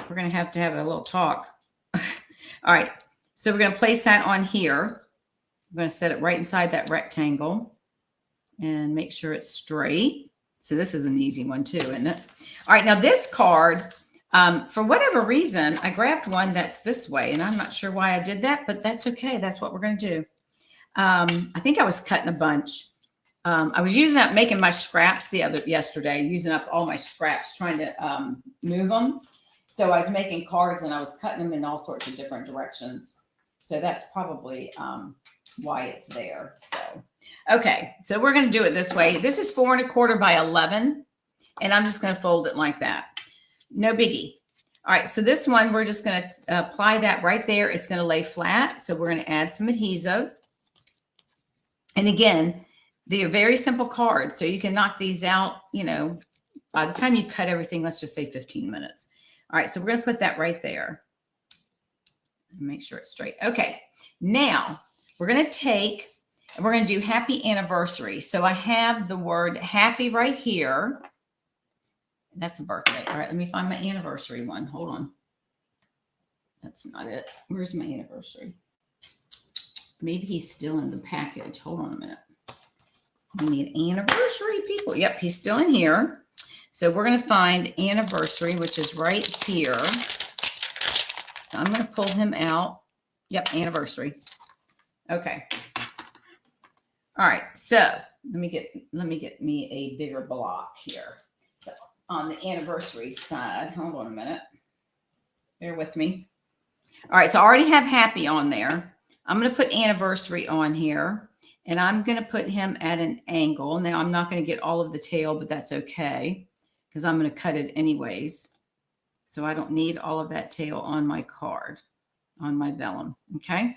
We're going to have a little talk. All right. So we're going to place that on here. I'm going to set it right inside that rectangle and make sure it's straight. So this is an easy one too, isn't it? All right, now this card, for whatever reason, I grabbed one that's this way, and I'm not sure why I did that, but that's okay. That's what we're going to do. I think I was cutting a bunch. I was making my scraps yesterday, using up all my scraps, trying to move them. So I was making cards and I was cutting them in all sorts of different directions. So that's probably why it's there. So, okay. So we're going to do it this way. This is 4 1/4 by 11. And I'm just going to fold it like that. No biggie. All right. So this one, we're just going to apply that right there. It's going to lay flat. So we're going to add some adhesive. And again, they're very simple cards. So you can knock these out, you know, by the time you cut everything, let's just say 15 minutes. All right. So we're going to put that right there. Make sure it's straight. Okay. Now we're going to take, and we're going to do happy anniversary. So I have the word happy right here. That's a birthday. All right. Let me find my anniversary one. Hold on. That's not it. Where's my anniversary? Maybe he's still in the package. Hold on a minute. We need anniversary, people. Yep, he's still in here. So we're going to find anniversary, which is right here. So I'm going to pull him out. Yep, anniversary. Okay. All right. So let me get me a bigger block here. So on the anniversary side, hold on a minute. Bear with me. All right. So I already have happy on there. I'm going to put anniversary on here, and I'm going to put him at an angle. Now, I'm not going to get all of the tail, but that's okay because I'm going to cut it anyways. So I don't need all of that tail on my card, on my vellum. Okay.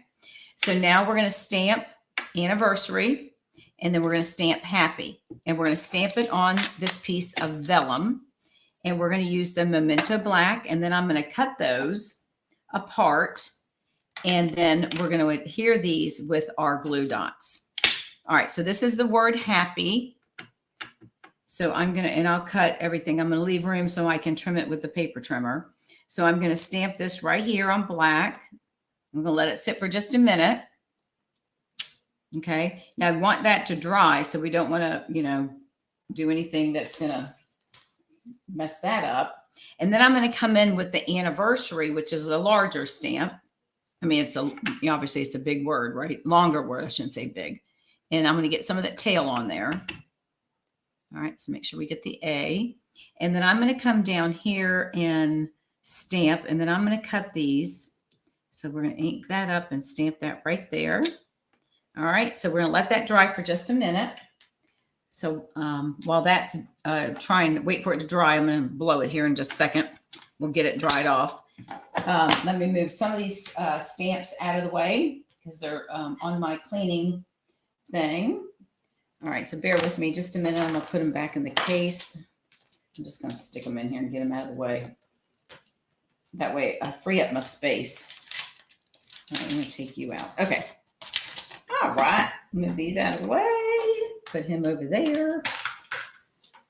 So now we're going to stamp anniversary, and then we're going to stamp happy, and we're going to stamp it on this piece of vellum, and we're going to use the Memento Black, and then I'm going to cut those apart. And then we're going to adhere these with our glue dots. All right. So this is the word happy. So I'm going to, and I'll cut everything. I'm going to leave room so I can trim it with the paper trimmer. So I'm going to stamp this right here on black. I'm going to let it sit for just a minute. Okay. Now I want that to dry. So we don't want to, you know, do anything that's going to mess that up. And then I'm going to come in with the anniversary, which is a larger stamp. I mean, obviously it's a big word, right? Longer word. I shouldn't say big. And I'm going to get some of that tail on there. All right. So make sure we get the A. And then I'm going to come down here and stamp. And then I'm going to cut these. So we're going to ink that up and stamp that right there. All right. So we're going to let that dry for just a minute. So while that's trying to wait for it to dry, I'm going to blow it here in just a second. We'll get it dried off. Let me move some of these stamps out of the way because they're on my cleaning thing. All right, so bear with me just a minute. I'm going to put them back in the case. I'm just going to stick them in here and get them out of the way. That way I free up my space. All right, I'm going to take you out. Okay. All right, move these out of the way. Put him over there.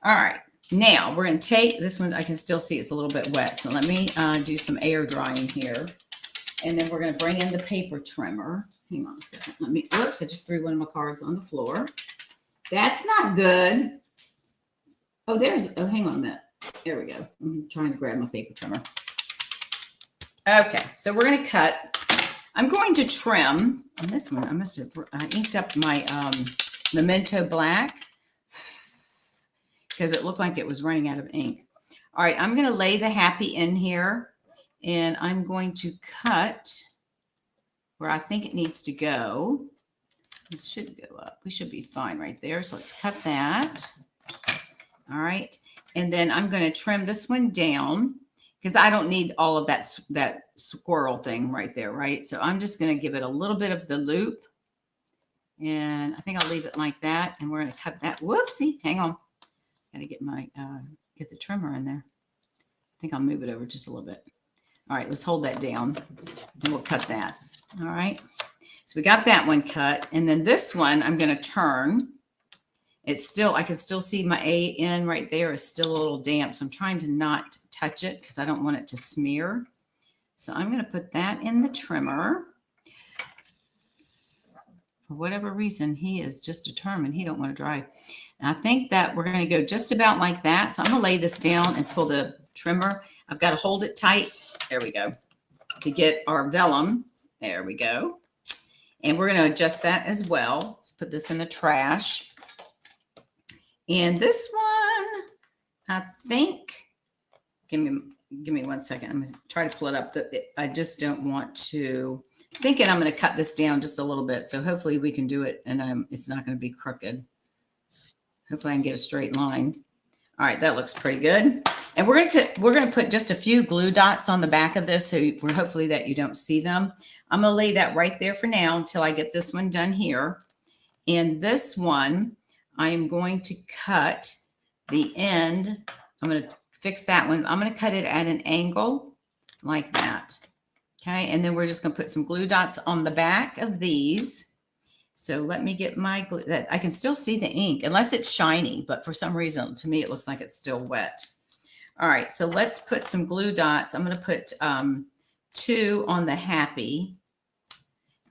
All right. Now we're going to take this one. I can still see it's a little bit wet. So let me do some air drying here. And then we're going to bring in the paper trimmer. Hang on a second. Oops, I just threw one of my cards on the floor. That's not good. Oh, hang on a minute. There we go. I'm trying to grab my paper trimmer. Okay, so we're going to cut. I'm going to trim on this one. I must have inked up my Memento Black, because it looked like it was running out of ink. All right, I'm going to lay the happy in here, and I'm going to cut where I think it needs to go. It should go up. We should be fine right there. So let's cut that. All right, and then I'm going to trim this one down because I don't need all of that squirrel thing right there, right? So I'm just going to give it a little bit of the loop, and I think I'll leave it like that, and we're going to cut that. Whoopsie, hang on. Got to get my get the trimmer in there. I think I'll move it over just a little bit. All right, let's hold that down and we'll cut that. All right. So we got that one cut. And then this one I'm going to turn. It's still, I can still see my A in right there is still a little damp. So I'm trying to not touch it because I don't want it to smear. So I'm going to put that in the trimmer. For whatever reason, he is just determined he don't want to dry. And I think that we're going to go just about like that. So I'm going to lay this down and pull the trimmer. I've got to hold it tight. There we go. To get our vellum. There we go. And we're going to adjust that as well. Let's put this in the trash. And this one, I think, give me 1 second. I'm going to try to pull it up. I just don't want to, thinking I'm going to cut this down just a little bit. So hopefully we can do it and it's not going to be crooked. Hopefully I can get a straight line. All right, that looks pretty good. And we're going to put just a few glue dots on the back of this, so we're hopefully that you don't see them. I'm going to lay that right there for now until I get this one done here. And this one, I'm going to cut the end. I'm going to fix that one. I'm going to cut it at an angle like that. Okay, and then we're just going to put some glue dots on the back of these. So let me get my glue. That I can still see the ink, unless it's shiny, but for some reason, to me, it looks like it's still wet. All right, so let's put some glue dots. I'm going to put 2 on the happy,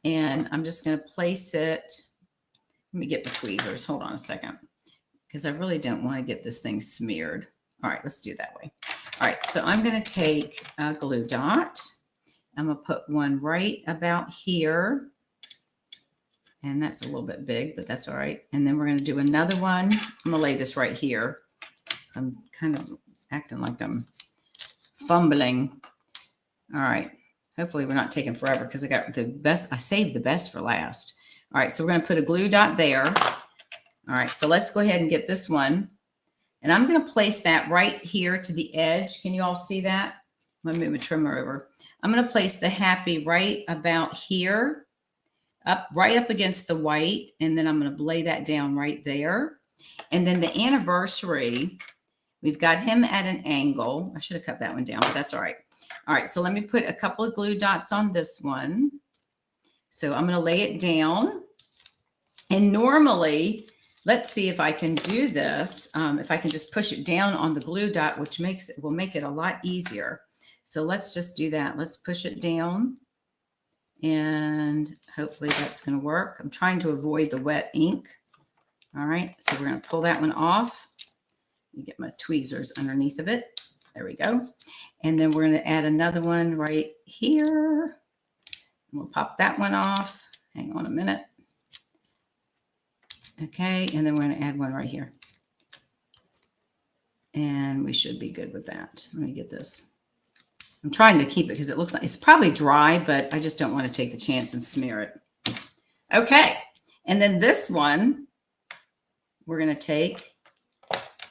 and I'm just going to place it. Let me get my tweezers. Hold on a second, because I really don't want to get this thing smeared. All right, let's do it that way. All right, so I'm going to take a glue dot. I'm going to put one right about here. And that's a little bit big, but that's all right. And then we're going to do another one. I'm going to lay this right here. So I'm kind of acting like I'm fumbling. All right. Hopefully we're not taking forever because I got the best. I saved the best for last. All right. So we're going to put a glue dot there. All right. So let's go ahead and get this one. And I'm going to place that right here to the edge. Can you all see that? I'm going to move my trimmer over. I'm going to place the happy right about here. Right up against the white, and then I'm going to lay that down right there. And then the anniversary, we've got him at an angle. I should have cut that one down, but that's all right. All right, so let me put a couple of glue dots on this one. So I'm going to lay it down. And normally, let's see if I can do this. If I can just push it down on the glue dot, which will make it a lot easier. So let's just do that. Let's push it down. And hopefully that's going to work. I'm trying to avoid the wet ink. All right, so we're going to pull that one off. Let me get my tweezers underneath of it. There we go. And then we're going to add another one right here. And we'll pop that one off. Hang on a minute. Okay, and then we're going to add one right here. And we should be good with that. Let me get this. I'm trying to keep it because it looks like it's probably dry, but I just don't want to take the chance and smear it. Okay. And then this one, we're going to take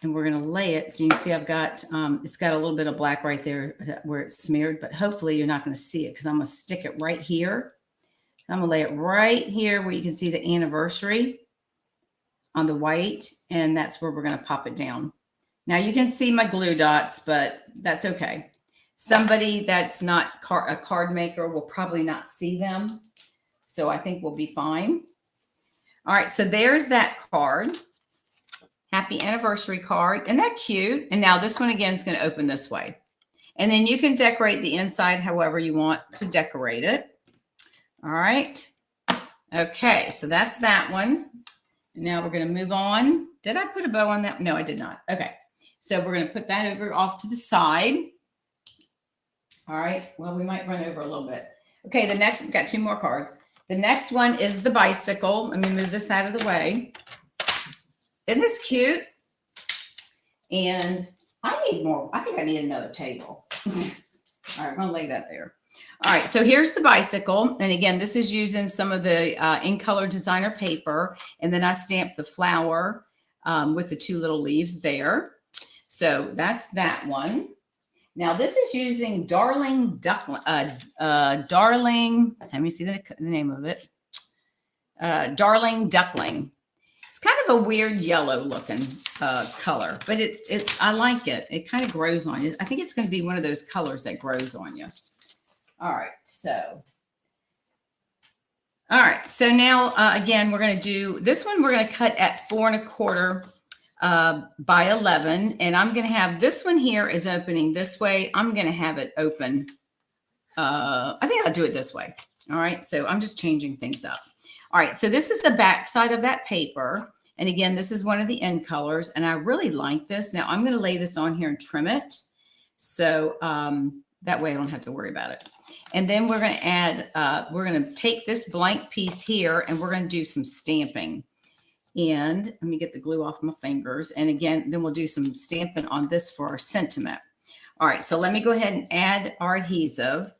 and we're going to lay it. So you can see I've got, it's got a little bit of black right there where it's smeared, but hopefully you're not going to see it because I'm going to stick it right here. I'm going to lay it right here where you can see the anniversary on the white, and that's where we're going to pop it down. Now you can see my glue dots, but that's okay. Somebody that's not a card maker will probably not see them. So I think we'll be fine. All right, so there's that card. Happy anniversary card. Isn't that cute? And now this one again is going to open this way. And then you can decorate the inside however you want to decorate it. All right. Okay, so that's that one. And now we're going to move on. Did I put a bow on that? No, I did not. Okay, so we're going to put that over off to the side. All right, well, we might run over a little bit. Okay, the next, we've got 2 more cards. The next one is the bicycle. Let me move this out of the way. Isn't this cute? And I need more. I think I need another table. All right, I'm going to lay that there. All right, so here's the bicycle. And again, this is using some of the In Color Designer paper. And then I stamped the flower with the 2 little leaves there. So that's that one. Now this is using Darling Duckling. Let me see the name of it. Darling Duckling. It's kind of a weird yellow looking color, but I like it. It kind of grows on you. I think it's going to be one of those colors that grows on you. All right, so now again, we're going to do this one. We're going to cut at 4 1/4 by 11, and I'm going to have this one here is opening this way. I'm going to have it open. I think I'll do it this way. All right, so I'm just changing things up. All right, so this is the back side of that paper. And again, this is one of the end colors, and I really like this. Now I'm going to lay this on here and trim it. So that way I don't have to worry about it. And then we're going to add, we're going to take this blank piece here and we're going to do some stamping. And let me get the glue off my fingers. And again, then we'll do some stamping on this for our sentiment. All right, so let me go ahead and add our adhesive.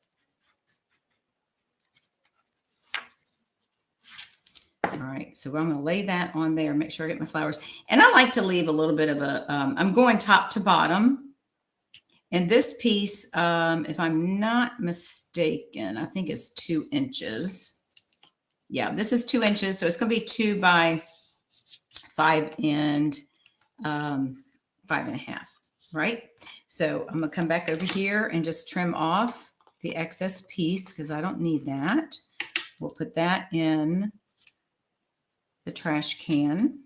All right, so I'm going to lay that on there, make sure I get my flowers. And I like to leave a little bit of a, I'm going top to bottom. And this piece, if I'm not mistaken, I think it's 2 inches. Yeah, this is 2 inches. So it's going to be 2 by 5 and 5.5, right? So I'm going to come back over here and just trim off the excess piece because I don't need that. We'll put that in the trash can.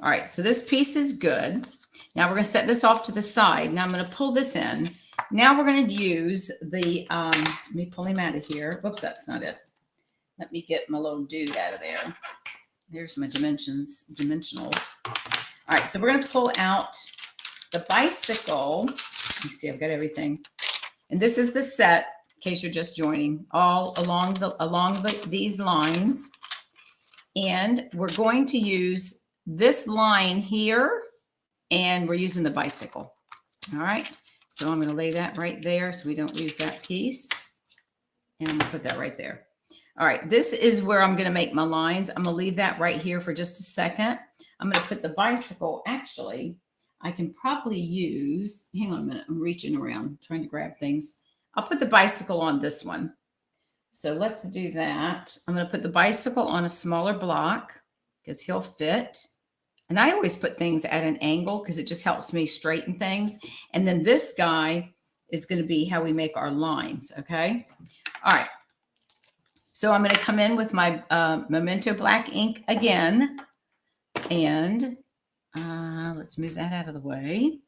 All right, so this piece is good. Now we're going to set this off to the side. Now I'm going to pull this in. Now we're going to use the, let me pull him out of here. Whoops, that's not it. Let me get my little dude out of there. There's my dimensionals. All right, so we're going to pull out the bicycle. Let me see, I've got everything. And this is the set, in case you're just joining, all along these lines. And we're going to use this line here, and we're using the bicycle. All right, so I'm going to lay that right there so we don't lose that piece. And I'm going to put that right there. All right, this is where I'm going to make my lines. I'm going to leave that right here for just a second. I'm going to put the bicycle, actually, I can probably use, hang on a minute, I'm reaching around, trying to grab things. I'll put the bicycle on this one. So let's do that. I'm going to put the bicycle on a smaller block because he'll fit. And I always put things at an angle because it just helps me straighten things. And then this guy is going to be how we make our lines, okay? All right. So I'm going to come in with my Memento black ink again. And let's move that out of the way.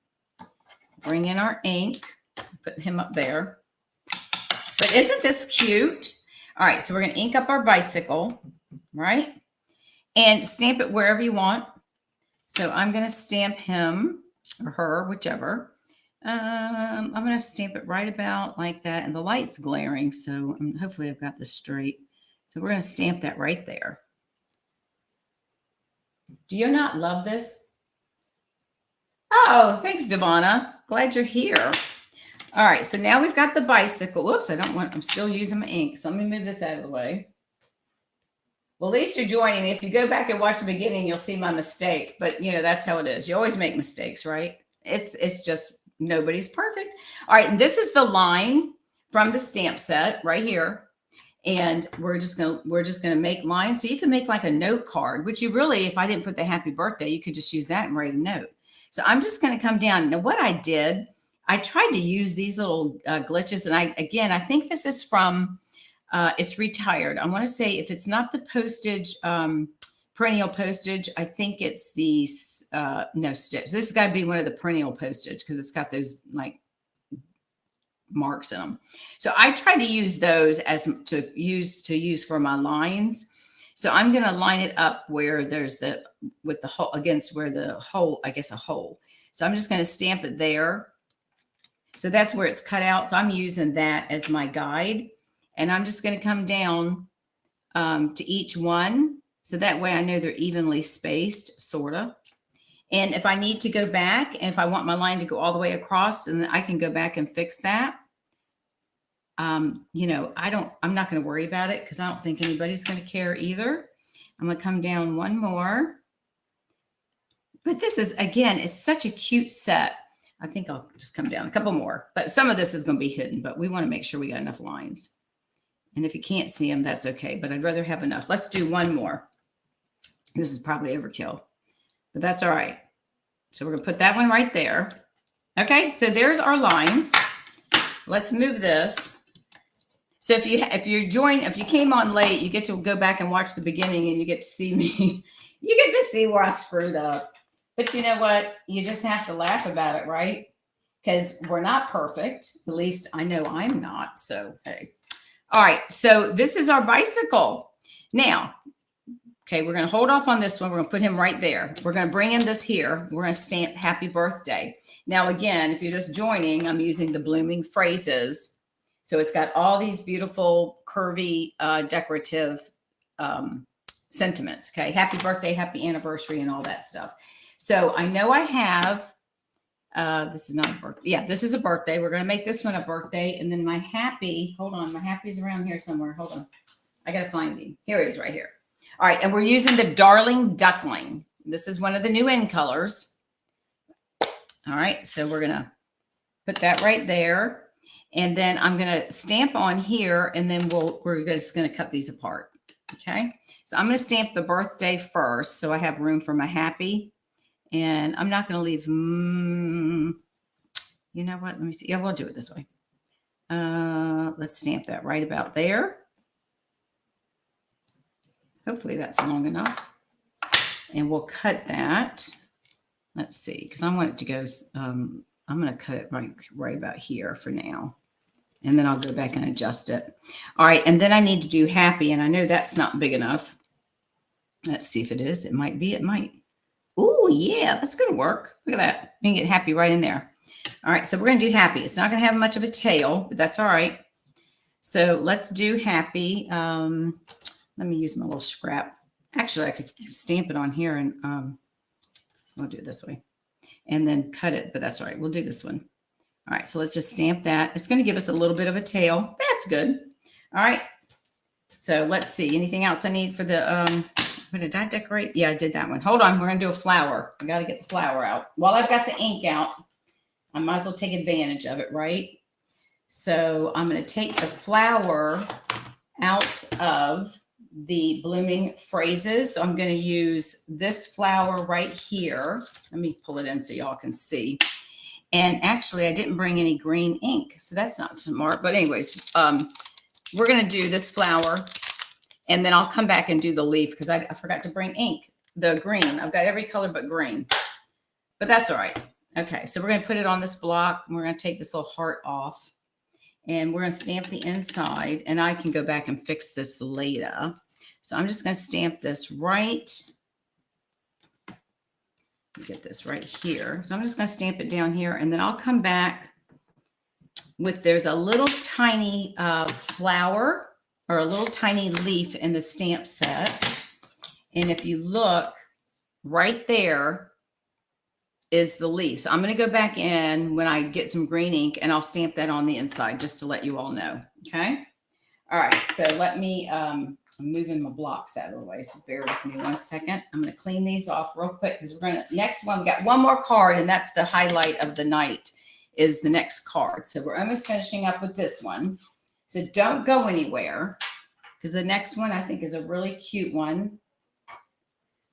Bring in our ink. Put him up there. But isn't this cute? All right, so we're going to ink up our bicycle, right? And stamp it wherever you want. So I'm going to stamp him or her, whichever. I'm going to stamp it right about like that. And the light's glaring, so hopefully I've got this straight. So we're going to stamp that right there. Do you not love this? Oh, thanks, Devonna. Glad you're here. All right, so now we've got the bicycle. Whoops, I'm still using my ink. So let me move this out of the way. Well, at least you're joining. If you go back and watch the beginning, you'll see my mistake. But, you know, that's how it is. You always make mistakes, right? It's just nobody's perfect. All right, and this is the line from the stamp set right here. And we're just gonna make lines. So you can make like a note card, which you really, if I didn't put the happy birthday, you could just use that and write a note. So I'm just going to come down. Now, what I did, I tried to use these little glitches. And I think this is from, it's retired. I want to say if it's not the postage, perennial postage, I think it's the, no, stitch. This has got to be one of the perennial postage because it's got those like marks in them. So I tried to use those as to use for my lines. So I'm going to line it up where there's the, with the hole against where the hole, I guess a hole. So I'm just going to stamp it there. So that's where it's cut out. So I'm using that as my guide. And I'm just going to come down to each one. So that way I know they're evenly spaced, sort of. And if I need to go back, and if I want my line to go all the way across, and I can go back and fix that. You know, I'm not going to worry about it because I don't think anybody's going to care either. I'm going to come down one more. But this is, again, it's such a cute set. I think I'll just come down a couple more, but some of this is going to be hidden, but we want to make sure we got enough lines. And if you can't see them, that's okay, but I'd rather have enough. Let's do one more. This is probably overkill, but that's all right. So we're going to put that one right there. Okay, so there's our lines. Let's move this. So if you came on late, you get to go back and watch the beginning and you get to see me. You get to see where I screwed up. But you know what? You just have to laugh about it, right? Because we're not perfect. At least I know I'm not. So, hey. All right. So this is our bicycle. Now, Okay, we're going to hold off on this one. We're going to put him right there. We're going to bring in this here. We're going to stamp happy birthday. Now, again, if you're just joining, I'm using the blooming phrases. So it's got all these beautiful, curvy, decorative sentiments. Okay, happy birthday, happy anniversary, and all that stuff. So I know I have, this is not a birthday. Yeah, this is a birthday. We're going to make this one a birthday. And then my happy, hold on, my happy's around here somewhere. Hold on. I got to find him. Here he is right here. All right, and we're using the Darling Duckling. This is one of the new in colors. All right, so we're going to put that right there. And then I'm going to stamp on here, and then we're just going to cut these apart. Okay, so I'm going to stamp the birthday first, so I have room for my happy. And I'm not going to leave, you know what? Let me see. Yeah, we'll do it this way. Let's stamp that right about there. Hopefully that's long enough. And we'll cut that. Let's see, because I want it to go, I'm going to cut it right about here for now. And then I'll go back and adjust it. All right, and then I need to do happy, and I know that's not big enough. Let's see if it is. It might be. It might. Oh, yeah, that's going to work. Look at that. You can get happy right in there. All right, so we're going to do happy. It's not going to have much of a tail, but that's all right. So let's do happy. Let me use my little scrap. Actually, I could stamp it on here, and I'll do it this way. And then cut it, but that's all right. We'll do this one. All right, so let's just stamp that. It's going to give us a little bit of a tail. That's good. All right. So let's see. Anything else I need for the, did I decorate? Yeah, I did that one. Hold on. We're going to do a flower. I got to get the flower out. While I've got the ink out, I might as well take advantage of it, right? So I'm going to take the flower out of the blooming phrases. So I'm going to use this flower right here. Let me pull it in so y'all can see. And actually, I didn't bring any green ink, so that's not smart. But anyways, we're going to do this flower, and then I'll come back and do the leaf because I forgot to bring ink, the green. I've got every color but green, but that's all right. Okay, so we're going to put it on this block, and we're going to take this little heart off, and we're going to stamp the inside, and I can go back and fix this later. So I'm just going to stamp this right. Get this right here. So I'm just going to stamp it down here, and then I'll come back with, there's a little tiny flower or a little tiny leaf in the stamp set. And if you look right there is the leaf. So I'm going to go back in when I get some green ink, and I'll stamp that on the inside just to let you all know. Okay. All right. So let me, I'm moving my blocks out of the way, so bear with me 1 second. I'm going to clean these off real quick because we're going to, next one, we got one more card, and that's the highlight of the night is the next card. So we're almost finishing up with this one. So don't go anywhere because the next one I think is a really cute one.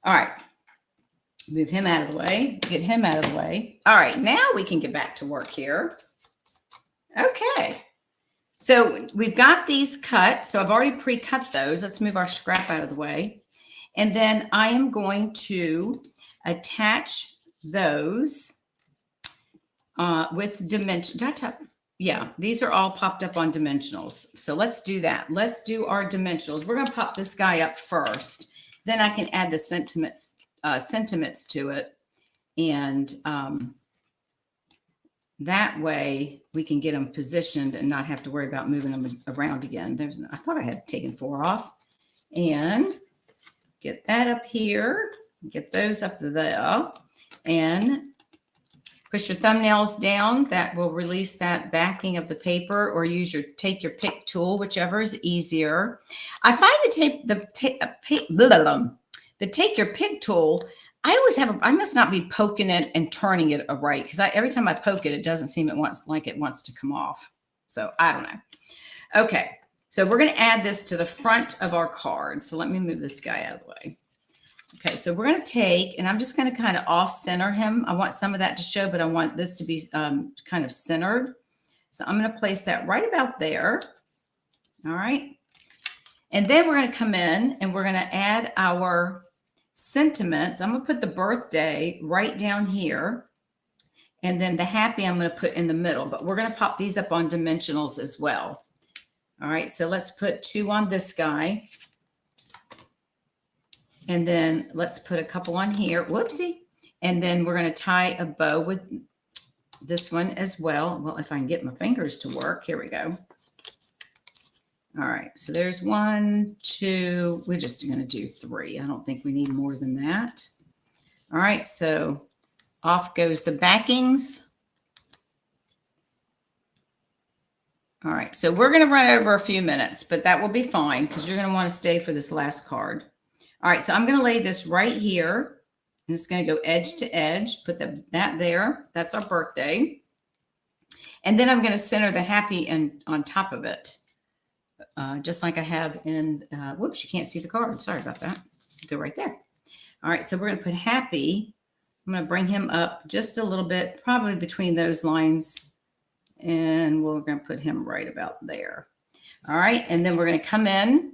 All right. Move him out of the way, get him out of the way. All right, now we can get back to work here. Okay. So we've got these cut. So I've already pre-cut those. Let's move our scrap out of the way. And then I am going to attach those with dimension. Yeah, these are all popped up on dimensionals. So let's do that. Let's do our dimensionals. We're going to pop this guy up first. Then I can add the sentiments to it. And that way we can get them positioned and not have to worry about moving them around again. I thought I had taken 4 off, and get that up here, get those up to there, and push your thumbnails down. That will release that backing of the paper, or take your pick tool, whichever is easier. I find the take your pick tool, I must not be poking it and turning it right, because every time I poke it, it doesn't seem like it wants to come off. So I don't know. Okay, so we're going to add this to the front of our card. So let me move this guy out of the way. Okay, so we're going to take, and I'm just going to kind of off-center him. I want some of that to show, but I want this to be kind of centered. So I'm going to place that right about there. All right. And then we're going to come in and we're going to add our sentiments. I'm going to put the birthday right down here. And then the happy I'm going to put in the middle, but we're going to pop these up on dimensionals as well. All right, so let's put 2 on this guy. And then let's put a couple on here. Whoopsie. And then we're going to tie a bow with this one as well. Well, if I can get my fingers to work, here we go. All right, so there's 1, 2, we're just going to do 3. I don't think we need more than that. All right, so off goes the backings. All right, so we're going to run over a few minutes, but that will be fine because you're going to want to stay for this last card. All right, so I'm going to lay this right here. And it's going to go edge to edge. Put that there. That's our birthday. And then I'm going to center the happy and on top of it. Just like I have in, whoops, you can't see the card. Sorry about that. Go right there. All right, so we're going to put happy. I'm going to bring him up just a little bit, probably between those lines. And we're going to put him right about there. All right, and then we're going to come in.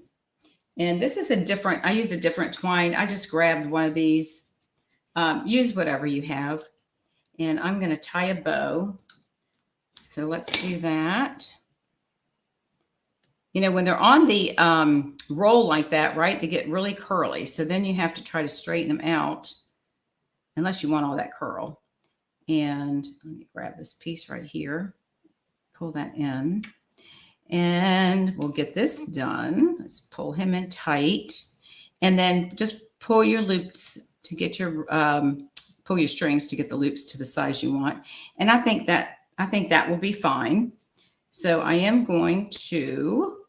And this is a different, I use a different twine. I just grabbed one of these. Use whatever you have. And I'm going to tie a bow. So let's do that. You know, when they're on the roll like that, right, they get really curly. So then you have to try to straighten them out unless you want all that curl. And let me grab this piece right here, pull that in, and we'll get this done. Let's pull him in tight, and then just pull your loops to get your, pull your strings to get the loops to the size you want. And I think that will be fine. So I am going to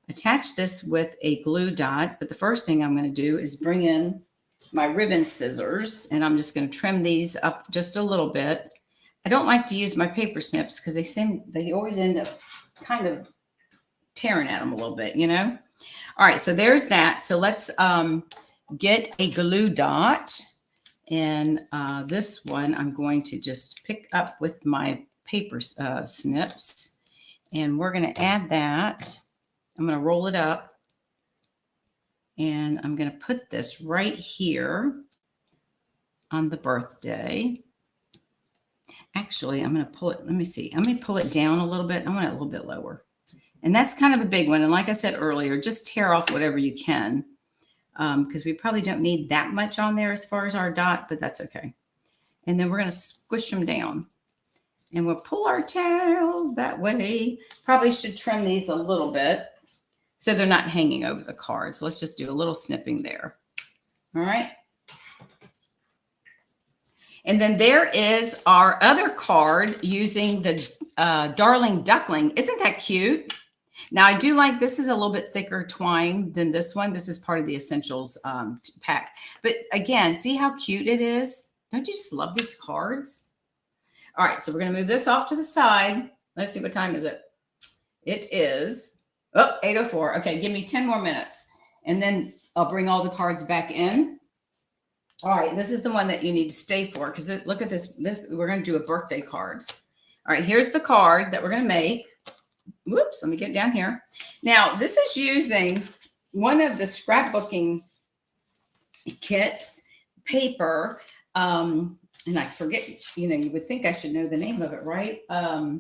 attach this with a glue dot, but the first thing I'm going to do is bring in my ribbon scissors, and I'm just going to trim these up just a little bit. I don't like to use my paper snips because they always end up kind of tearing at them a little bit, you know? All right, so there's that. So let's get a glue dot, and this one I'm going to just pick up with my paper snips, and we're going to add that. I'm going to roll it up, and I'm going to put this right here on the birthday. Actually, I'm going to pull it. Let me see. I'm going to pull it down a little bit. I want it a little bit lower. And that's kind of a big one. And like I said earlier, just tear off whatever you can, because we probably don't need that much on there as far as our dot, but that's okay. And then we're going to squish them down. And we'll pull our tails that way. Probably should trim these a little bit so they're not hanging over the card. So let's just do a little snipping there. All right. And then there is our other card using the Darling Duckling. Isn't that cute? Now, I do like, this is a little bit thicker twine than this one. This is part of the Essentials pack. But again, see how cute it is? Don't you just love these cards? All right, so we're going to move this off to the side. Let's see, what time is it? It is, 8:04. Okay, give me 10 more minutes. And then I'll bring all the cards back in. All right, this is the one that you need to stay for, because look at this. We're going to do a birthday card. All right, here's the card that we're going to make. Whoops, let me get down here. Now, this is using one of the scrapbooking kits, paper, and I forget, you know, you would think I should know the name of it, right? Oh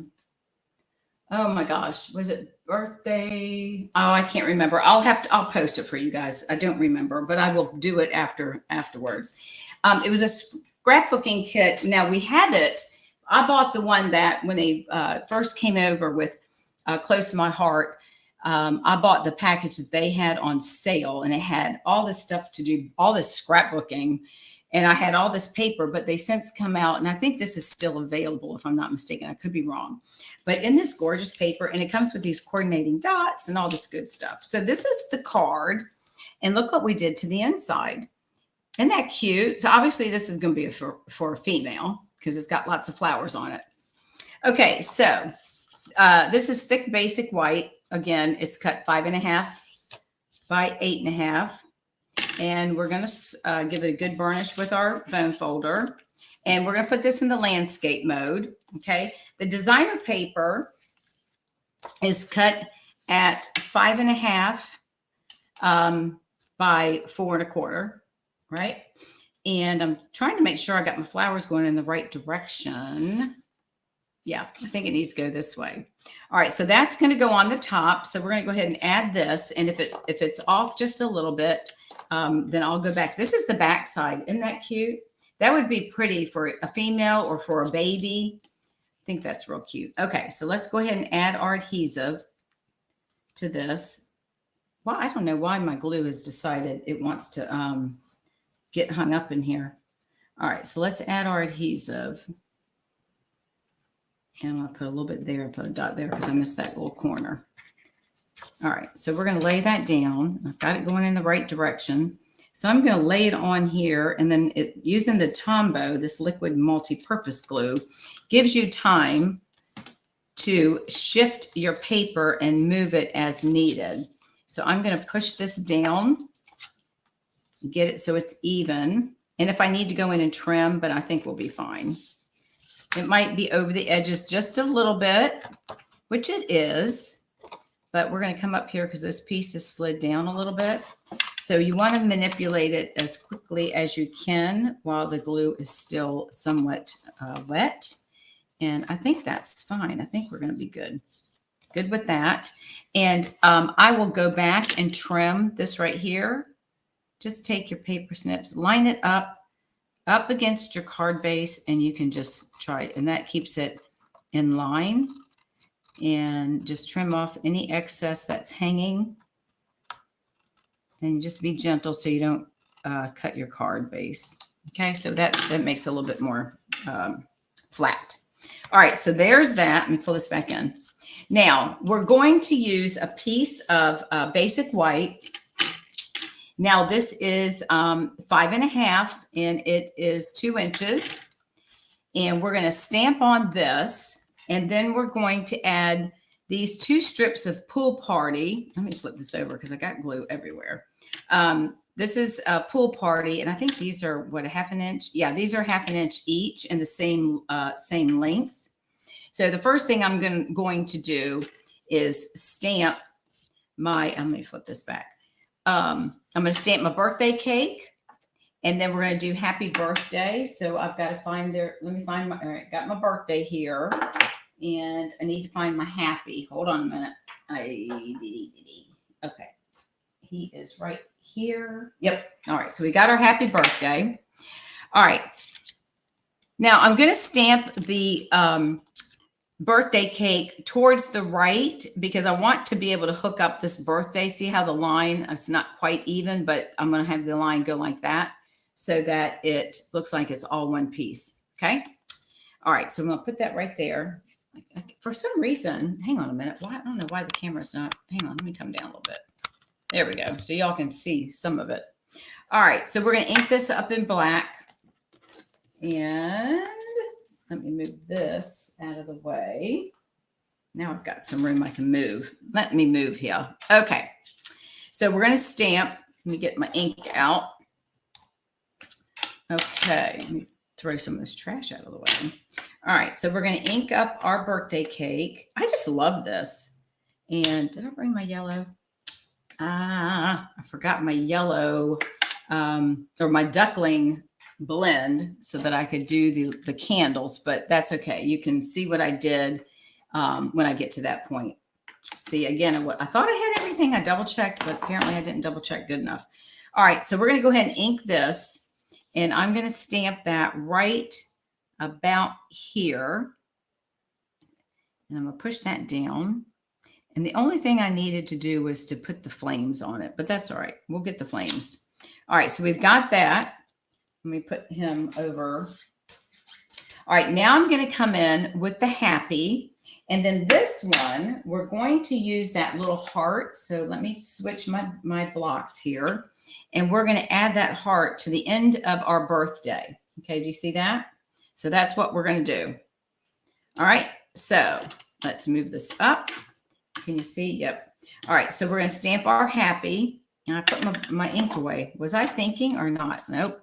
my gosh, was it birthday? Oh, I can't remember. I'll post it for you guys. I don't remember, but I will do it afterwards. It was a scrapbooking kit. Now we have it. I bought the one that when they first came over with Close to My Heart, I bought the package that they had on sale, and it had all this stuff to do, all this scrapbooking. And I had all this paper, but they since come out, and I think this is still available if I'm not mistaken. I could be wrong. But in this gorgeous paper, and it comes with these coordinating dots and all this good stuff. So this is the card, and look what we did to the inside. Isn't that cute? So obviously this is going to be for a female because it's got lots of flowers on it. Okay, so this is thick basic white. Again, it's cut 5.5 by 8.5. And we're going to give it a good burnish with our bone folder. And we're going to put this in the landscape mode. Okay. The designer paper is cut at 5.5 by 4.25. Right. And I'm trying to make sure I got my flowers going in the right direction. Yeah, I think it needs to go this way. All right, so that's going to go on the top. So we're going to go ahead and add this. And if it's off just a little bit, then I'll go back. This is the back side. Isn't that cute? That would be pretty for a female or for a baby. I think that's real cute. Okay, so let's go ahead and add our adhesive to this. Well, I don't know why my glue has decided it wants to get hung up in here. All right, so let's add our adhesive. And I'm going to put a little bit there and put a dot there because I missed that little corner. All right, so we're going to lay that down. I've got it going in the right direction. So I'm going to lay it on here, and then using the Tombow, this liquid multi-purpose glue, gives you time to shift your paper and move it as needed. So I'm going to push this down, get it so it's even. And if I need to go in and trim, but I think we'll be fine. It might be over the edges just a little bit, which it is, but we're going to come up here because this piece is slid down a little bit. So you want to manipulate it as quickly as you can while the glue is still somewhat wet. And I think that's fine. I think we're going to be good. Good with that. And I will go back and trim this right here. Just take your paper snips, line it up against your card base, and you can just try it. And that keeps it in line. And just trim off any excess that's hanging. And just be gentle so you don't cut your card base. Okay, so that makes it a little bit more flat. All right, so there's that. Let me pull this back in. Now, we're going to use a piece of basic white. Now, this is 5.5, and it is 2 inches. And we're going to stamp on this, and then we're going to add these 2 strips of Pool Party. Let me flip this over because I got glue everywhere. This is a Pool Party, and I think these are, what, a 1/2 inch? Yeah, these are 1/2 inch each and the same length. So the first thing I'm going to do is stamp my, let me flip this back. I'm going to stamp my birthday cake, and then we're going to do happy birthday. So I've got to find let me find all right, got my birthday here, and I need to find my happy. Hold on a minute. Okay. He is right here. Yep. All right. So we got our happy birthday. All right. Now I'm going to stamp the birthday cake towards the right because I want to be able to hook up this birthday. See how the line, it's not quite even, but I'm going to have the line go like that so that it looks like it's all one piece. Okay. All right. So I'm going to put that right there. For some reason, hang on a minute. Why? I don't know why the camera's not. Hang on. Let me come down a little bit. There we go. So y'all can see some of it. All right. So we're going to ink this up in black. And let me move this out of the way. Now I've got some room I can move. Let me move here. Okay. So we're going to stamp. Let me get my ink out. Okay. Let me throw some of this trash out of the way. All right. So we're going to ink up our birthday cake. I just love this. And did I bring my yellow? I forgot my yellow or my duckling blend so that I could do the candles, but that's okay. You can see what I did when I get to that point. See, again, I thought I had everything. I double checked, but apparently I didn't double check good enough. All right, so we're going to go ahead and ink this, and I'm going to stamp that right about here. And I'm going to push that down. And the only thing I needed to do was to put the flames on it, but that's all right. We'll get the flames. All right, so we've got that. Let me put him over. All right, now I'm going to come in with the happy. And then this one, we're going to use that little heart. So let me switch my blocks here. And we're going to add that heart to the end of our birthday. Okay, do you see that? So that's what we're going to do. All right, so let's move this up. Can you see? Yep. All right, so we're going to stamp our happy. And I put my ink away. Was I thinking or not? Nope.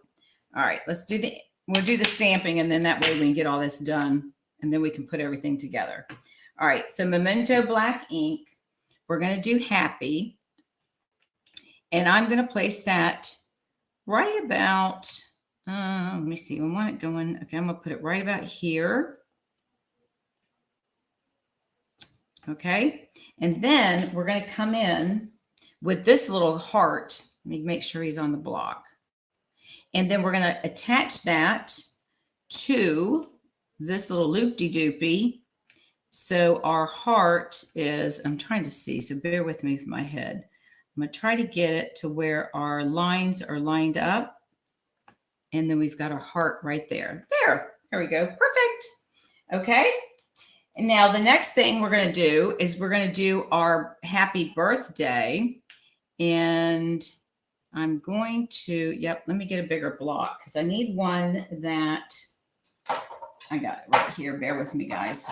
All right, we'll do the stamping, and then that way we can get all this done, and then we can put everything together. All right, so Memento black ink. We're going to do happy, and I'm going to place that right about, let me see, I want it going, okay, I'm going to put it right about here. Okay, and then we're going to come in with this little heart. Let me make sure he's on the block. And then we're going to attach that to this little loop-de-doopy. So our heart is, I'm trying to see, so bear with me with my head. I'm going to try to get it to where our lines are lined up. And then we've got our heart right there. There we go. Perfect. Okay. And now the next thing we're going to do is we're going to do our happy birthday. And I'm going to, yep, let me get a bigger block because I need one that, I got it right here. Bear with me, guys.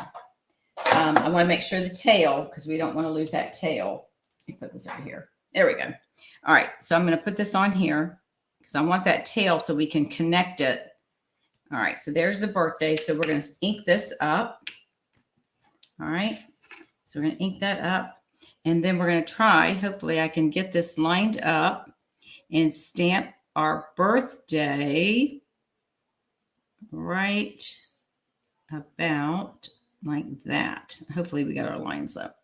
I want to make sure the tail, because we don't want to lose that tail. Let me put this over here. There we go. All right. So I'm going to put this on here because I want that tail so we can connect it. All right. So there's the birthday. So we're going to ink this up. All right. So we're going to ink that up. And then we're going to try, hopefully I can get this lined up and stamp our birthday right about like that. Hopefully we got our lines up.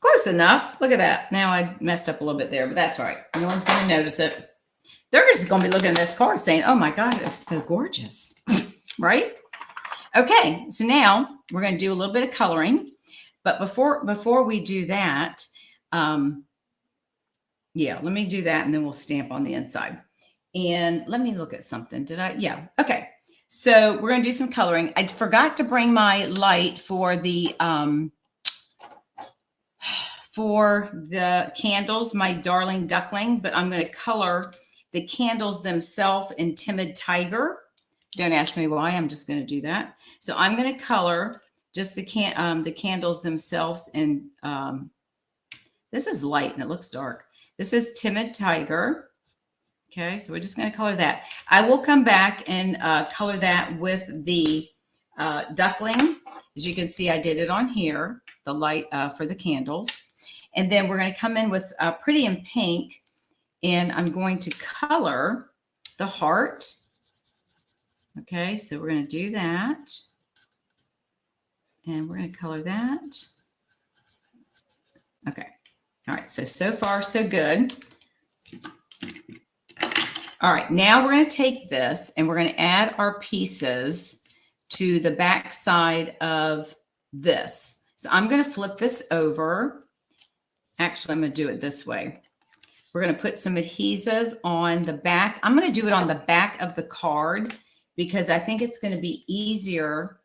Close enough. Look at that. Now I messed up a little bit there, but that's all right. No one's going to notice it. They're just going to be looking at this card saying, oh my God, it's so gorgeous. Right? Okay. So now we're going to do a little bit of coloring. But before we do that, yeah, let me do that and then we'll stamp on the inside. And let me look at something. Did I? Yeah. Okay. So we're going to do some coloring. I forgot to bring my light for the candles, my darling duckling, but I'm going to color the candles themselves in Timid Tiger. Don't ask me why. I'm just going to do that. So I'm going to color just the candles themselves. And this is light and it looks dark. This is Timid Tiger. Okay, so we're just going to color that. I will come back and color that with the duckling. As you can see, I did it on here, the light for the candles. And then we're going to come in with Pretty in Pink, and I'm going to color the heart. Okay, so we're going to do that. And we're going to color that. Okay, all right, so far so good. All right, now we're going to take this and we're going to add our pieces to the back side of this. So I'm going to flip this over. Actually, I'm going to do it this way. We're going to put some adhesive on the back. I'm going to do it on the back of the card because I think it's going to be easier.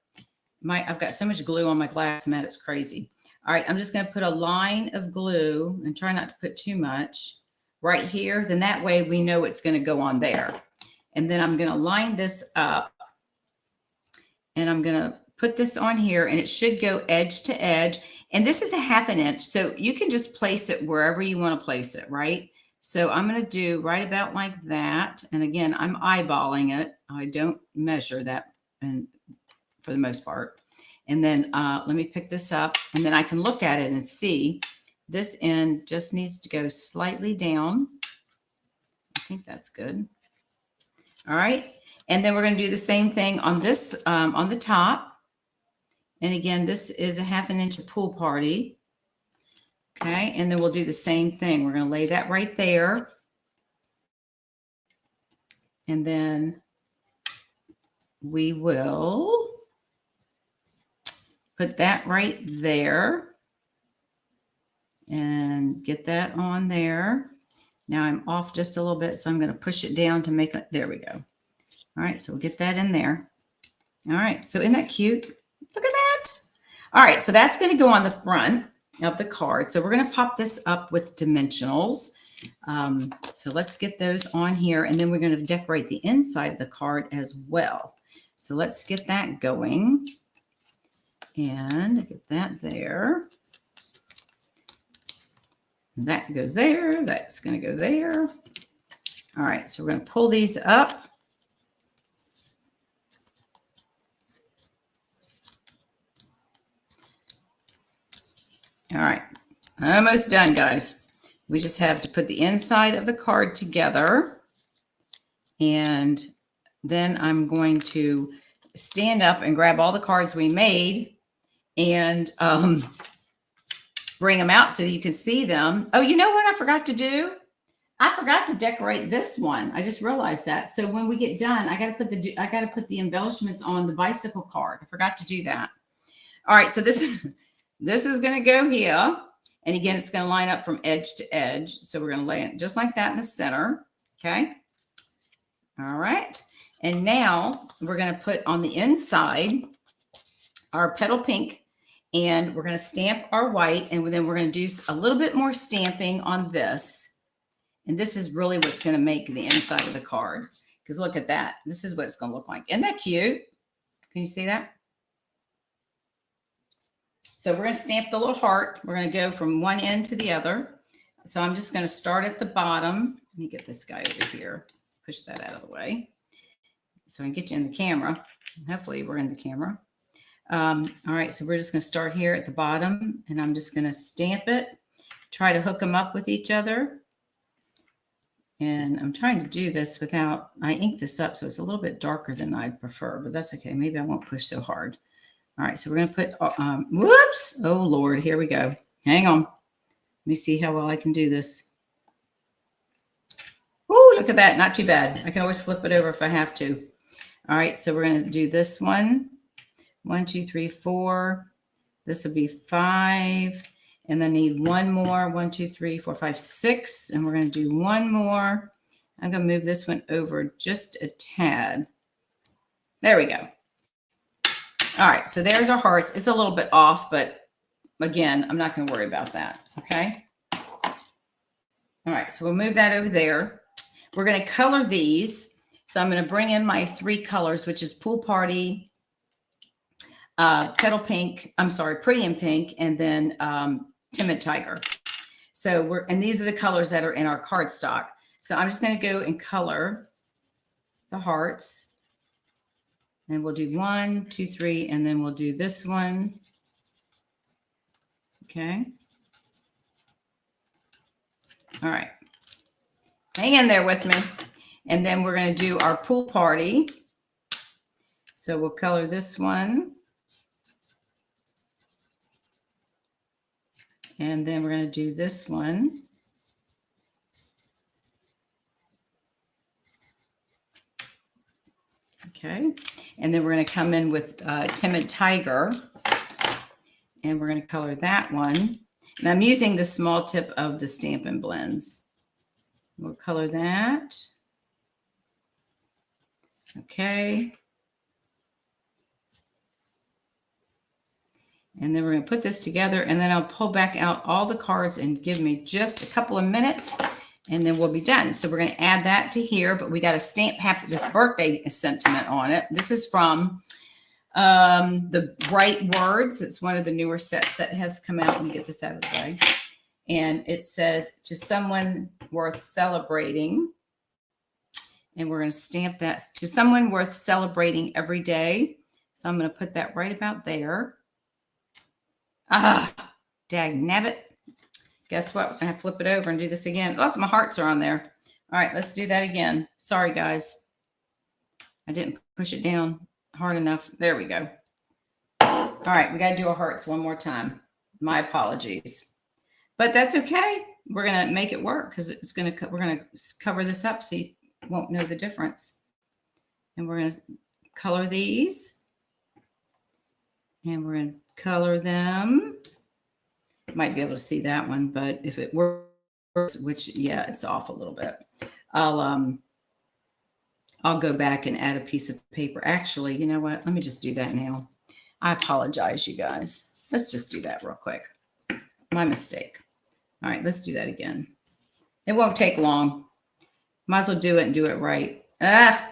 I've got so much glue on my glass mat, it's crazy. All right, I'm just going to put a line of glue and try not to put too much right here. Then that way we know it's going to go on there. And then I'm going to line this up and I'm going to put this on here and it should go edge to edge. And this is a 1/2 inch. So you can just place it wherever you want to place it, right? So I'm going to do right about like that. And again, I'm eyeballing it. I don't measure that for the most part. And then let me pick this up and then I can look at it and see this end just needs to go slightly down. I think that's good. All right. And then we're going to do the same thing on this, on the top. And again, this is a 1/2 inch of pool party. Okay. And then we'll do the same thing. We're going to lay that right there. And then we will put that right there and get that on there. Now I'm off just a little bit, so I'm going to push it down to make it, there we go. All right, so we'll get that in there. All right, so isn't that cute? Look at that. All right, so that's going to go on the front of the card. So we're going to pop this up with dimensionals. So let's get those on here, and then we're going to decorate the inside of the card as well. So let's get that going and get that there. That goes there. That's going to go there. All right, so we're going to pull these up. All right, almost done, guys. We just have to put the inside of the card together. And then I'm going to stand up and grab all the cards we made and bring them out so you can see them. Oh, you know what I forgot to do? I forgot to decorate this one. I just realized that. So when we get done, I got to put the embellishments on the bicycle card. I forgot to do that. All right, so this is going to go here. And again, it's going to line up from edge to edge. So we're going to lay it just like that in the center. Okay. All right. And now we're going to put on the inside our petal pink, and we're going to stamp our white, and then we're going to do a little bit more stamping on this. And this is really what's going to make the inside of the card. Because look at that. This is what it's going to look like. Isn't that cute? Can you see that? So we're going to stamp the little heart. We're going to go from one end to the other. So I'm just going to start at the bottom. Let me get this guy over here. Push that out of the way so I can get you in the camera. Hopefully we're in the camera. All right, so we're just going to start here at the bottom, and I'm just going to stamp it, try to hook them up with each other. And I'm trying to do this without, I ink this up so it's a little bit darker than I'd prefer, but that's okay. Maybe I won't push so hard. All right, so we're going to put, whoops, oh Lord, here we go. Hang on. Let me see how well I can do this. Oh, look at that. Not too bad. I can always flip it over if I have to. All right, so we're going to do this one. 1, 2, 3, 4. This will be 5. And then need one more. 1, 2, 3, 4, 5, 6. And we're going to do one more. I'm going to move this one over just a tad. There we go. All right, so there's our hearts. It's a little bit off, but again, I'm not going to worry about that. Okay. All right, so we'll move that over there. We're going to color these. So I'm going to bring in my 3 colors, which is Pool Party, Petal Pink, I'm sorry, Pretty in Pink, and then Timid Tiger. So and these are the colors that are in our cardstock. So I'm just going to go and color the hearts. And we'll do 1, 2, 3, and then we'll do this one. Okay. All right. Hang in there with me. And then we're going to do our Pool Party. So we'll color this one. And then we're going to do this one. Okay. And then we're going to come in with Timid Tiger. And we're going to color that one. And I'm using the small tip of the Stampin' Blends. We'll color that. Okay. And then we're going to put this together, and then I'll pull back out all the cards and give me just a couple of minutes, and then we'll be done. So we're going to add that to here, but we got to stamp this birthday sentiment on it. This is from the Bright Words. It's one of the newer sets that has come out. Let me get this out of the way. And it says, to someone worth celebrating. And we're going to stamp that to someone worth celebrating every day. So I'm going to put that right about there. Ah, dag nabbit. Guess what? We're going to flip it over and do this again. Look, my hearts are on there. All right, let's do that again. Sorry, guys. I didn't push it down hard enough. There we go. All right, we got to do our hearts one more time. My apologies. But that's okay. We're going to make it work because we're going to cover this up so you won't know the difference. And we're going to color these. And we're going to color them. Might be able to see that one, but if it works, which, yeah, it's off a little bit. I'll go back and add a piece of paper. Actually, you know what? Let me just do that now. I apologize, you guys. Let's just do that real quick. My mistake. All right, let's do that again. It won't take long. Might as well do it and do it right. Ah!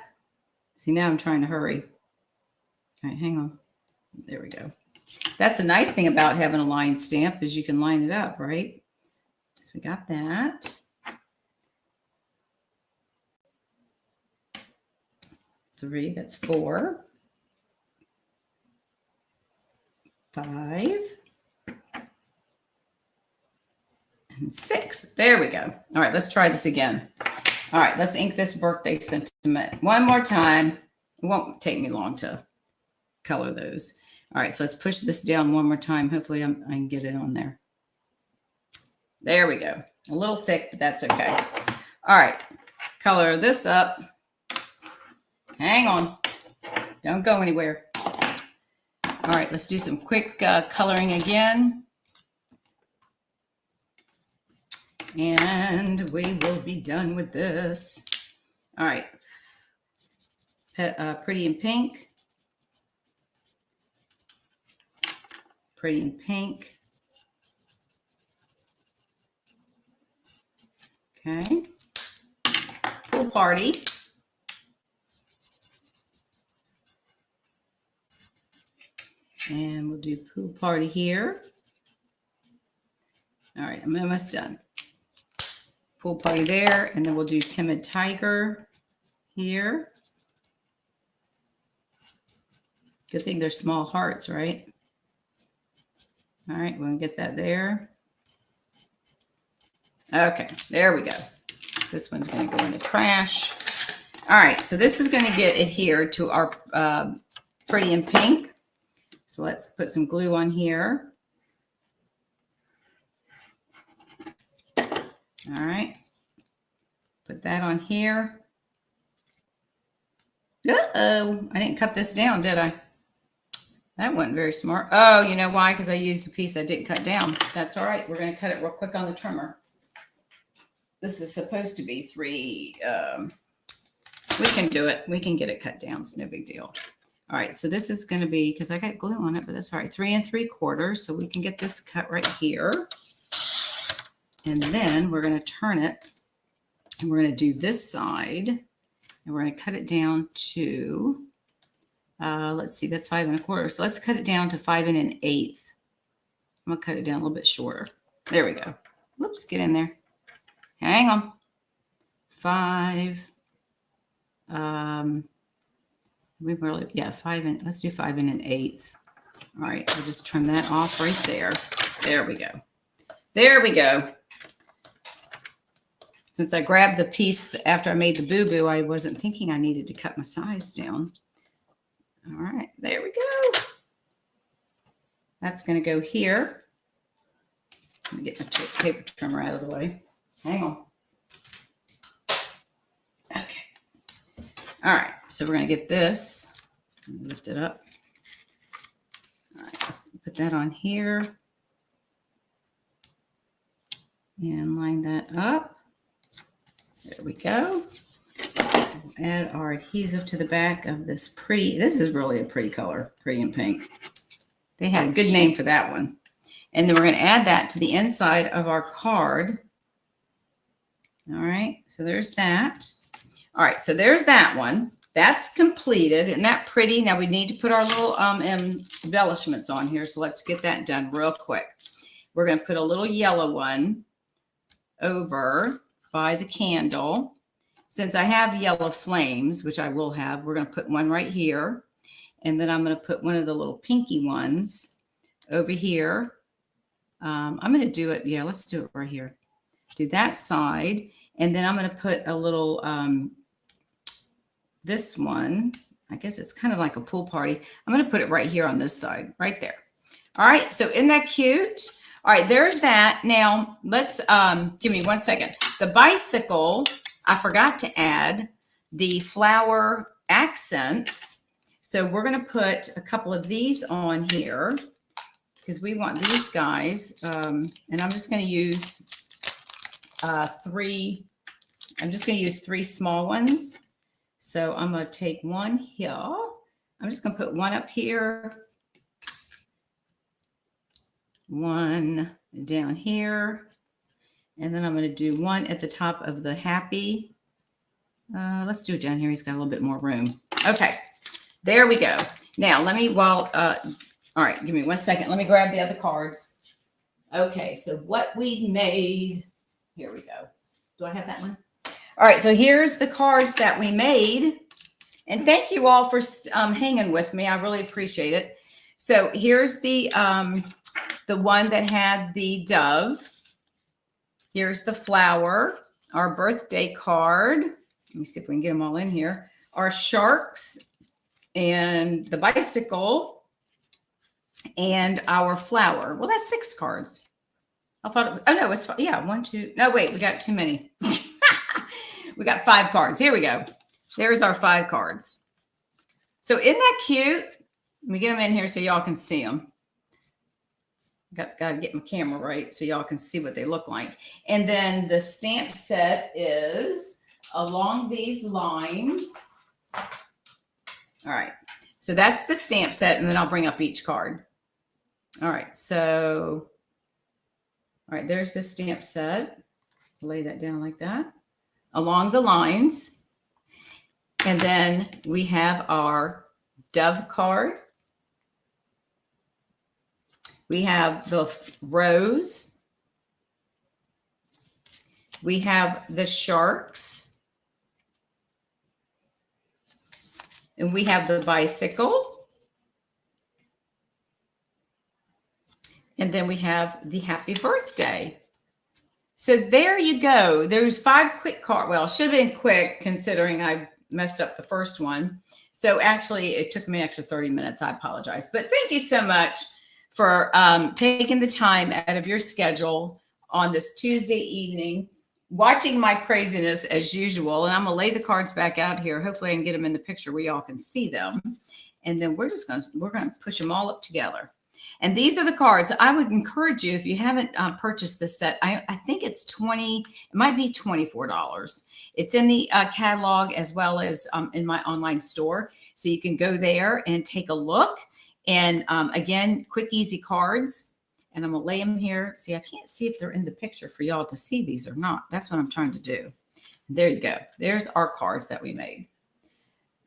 See, now I'm trying to hurry. All right, hang on. There we go. That's the nice thing about having a line stamp is you can line it up, right? So we got that. 3, that's 4. 5. And 6. There we go. All right, let's try this again. All right, let's ink this birthday sentiment one more time. It won't take me long to color those. All right, so let's push this down one more time. Hopefully I can get it on there. There we go. A little thick, but that's okay. All right. Color this up. Hang on. Don't go anywhere. All right, let's do some quick coloring again. And we will be done with this. All right. Pretty in pink. Pretty in pink. Okay. Pool party. And we'll do pool party here. All right, I'm almost done. Pool party there, and then we'll do timid tiger here. Good thing they're small hearts, right? All right, we're gonna get that there. Okay, there we go. This one's gonna go in the trash. All right, so this is gonna get adhered to our pretty in pink. So let's put some glue on here. All right, put that on here. Uh-oh, I didn't cut this down, did I? That wasn't very smart. Oh, you know why? Because I used the piece I didn't cut down. That's all right. We're going to cut it real quick on the trimmer. This is supposed to be 3. We can do it. We can get it cut down. It's no big deal. All right, so this is going to be, because I got glue on it, but that's all right, 3 3/4. So we can get this cut right here. And then we're going to turn it, and we're going to do this side, and we're going to cut it down to, let's see, that's 5 1/4. So let's cut it down to 5 1/8. I'm going to cut it down a little bit shorter. There we go. Whoops, get in there. Hang on. 5. Let's do 5 1/8. All right, I'll just trim that off right there. There we go. There we go. Since I grabbed the piece after I made the boo-boo, I wasn't thinking I needed to cut my size down. All right, there we go. That's going to go here. Let me get my paper trimmer out of the way. Hang on. Okay. All right, so we're going to get this. Lift it up. All right, let's put that on here. And line that up. There we go. We'll add our adhesive to the back of this pretty, this is really a pretty color, pretty in pink. They had a good name for that one. And then we're going to add that to the inside of our card. All right, so there's that. All right, so there's that one. That's completed. Isn't that pretty? Now we need to put our little embellishments on here. So let's get that done real quick. We're going to put a little yellow one over by the candle. Since I have yellow flames, which I will have, we're going to put one right here. And then I'm going to put one of the little pinky ones over here. I'm going to do it. Yeah, let's do it right here. Do that side. And then I'm going to put a little, this one, I guess it's kind of like a pool party. I'm going to put it right here on this side, right there. All right. So isn't that cute? All right, there's that. Now let's, give me 1 second. The bicycle, I forgot to add the flower accents. So we're going to put a couple of these on here because we want these guys. And I'm just going to use 3. I'm just going to use 3 small ones. So I'm going to take one here. I'm just going to put one up here. One down here. And then I'm going to do one at the top of the happy. Let's do it down here. He's got a little bit more room. Okay, there we go. Now let me, all right, give me 1 second. Let me grab the other cards. Okay, so what we made, here we go. Do I have that one? All right, so here's the cards that we made. And thank you all for hanging with me. I really appreciate it. So here's the one that had the dove. Here's the flower, our birthday card. Let me see if we can get them all in here. Our sharks and the bicycle and our flower. Well, that's 6 cards. I thought, oh no, it's, yeah, 1, 2, no, wait, we got too many. We got 5 cards. Here we go. There's our 5 cards. So isn't that cute? Let me get them in here so y'all can see them. Got to get my camera right so y'all can see what they look like. And then the stamp set is along these lines. All right. So that's the stamp set, and then I'll bring up each card. All right. So, all right, there's the stamp set. Lay that down like that. Along the lines. And then we have our dove card. We have the rose. We have the sharks. And we have the bicycle. And then we have the happy birthday. So there you go. There's 5 quick cards. Well, should have been quick considering I messed up the first one. So actually, it took me an extra 30 minutes. I apologize. But thank you so much for taking the time out of your schedule on this Tuesday evening, watching my craziness as usual. And I'm going to lay the cards back out here. Hopefully I can get them in the picture where y'all can see them. And then we're going to push them all up together. And these are the cards. I would encourage you, if you haven't purchased this set, I think it's it might be $24. It's in the catalog as well as in my online store. So you can go there and take a look. And again, quick, easy cards. And I'm going to lay them here. See, I can't see if they're in the picture for y'all to see these or not. That's what I'm trying to do. There you go. There's our cards that we made.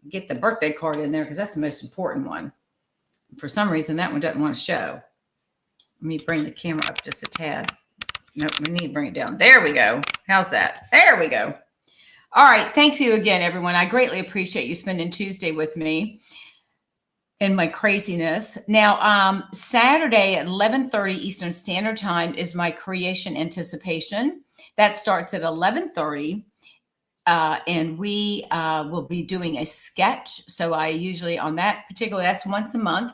Get the birthday card in there because that's the most important one. For some reason, that one doesn't want to show. Let me bring the camera up just a tad. Nope, we need to bring it down. There we go. How's that? There we go. All right. Thank you again, everyone. I greatly appreciate you spending Tuesday with me in my craziness. Now, Saturday at 11:30 Eastern Standard Time is my creation anticipation. That starts at 11:30. And we will be doing a sketch. So I usually on that particular, that's once a month.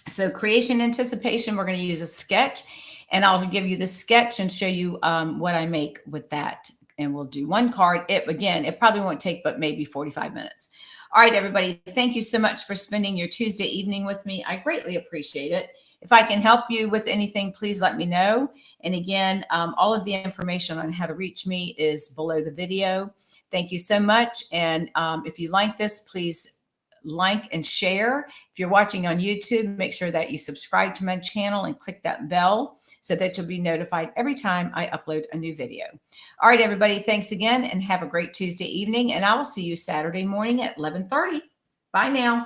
So creation anticipation, we're going to use a sketch, and I'll give you the sketch and show you what I make with that. And we'll do 1 card. It probably won't take but maybe 45 minutes. All right, everybody. Thank you so much for spending your Tuesday evening with me. I greatly appreciate it. If I can help you with anything, please let me know. And again, all of the information on how to reach me is below the video. Thank you so much. And if you like this, please like and share. If you're watching on YouTube, make sure that you subscribe to my channel and click that bell so that you'll be notified every time I upload a new video. All right, everybody. Thanks again and have a great Tuesday evening. And I will see you Saturday morning at 11:30. Bye now.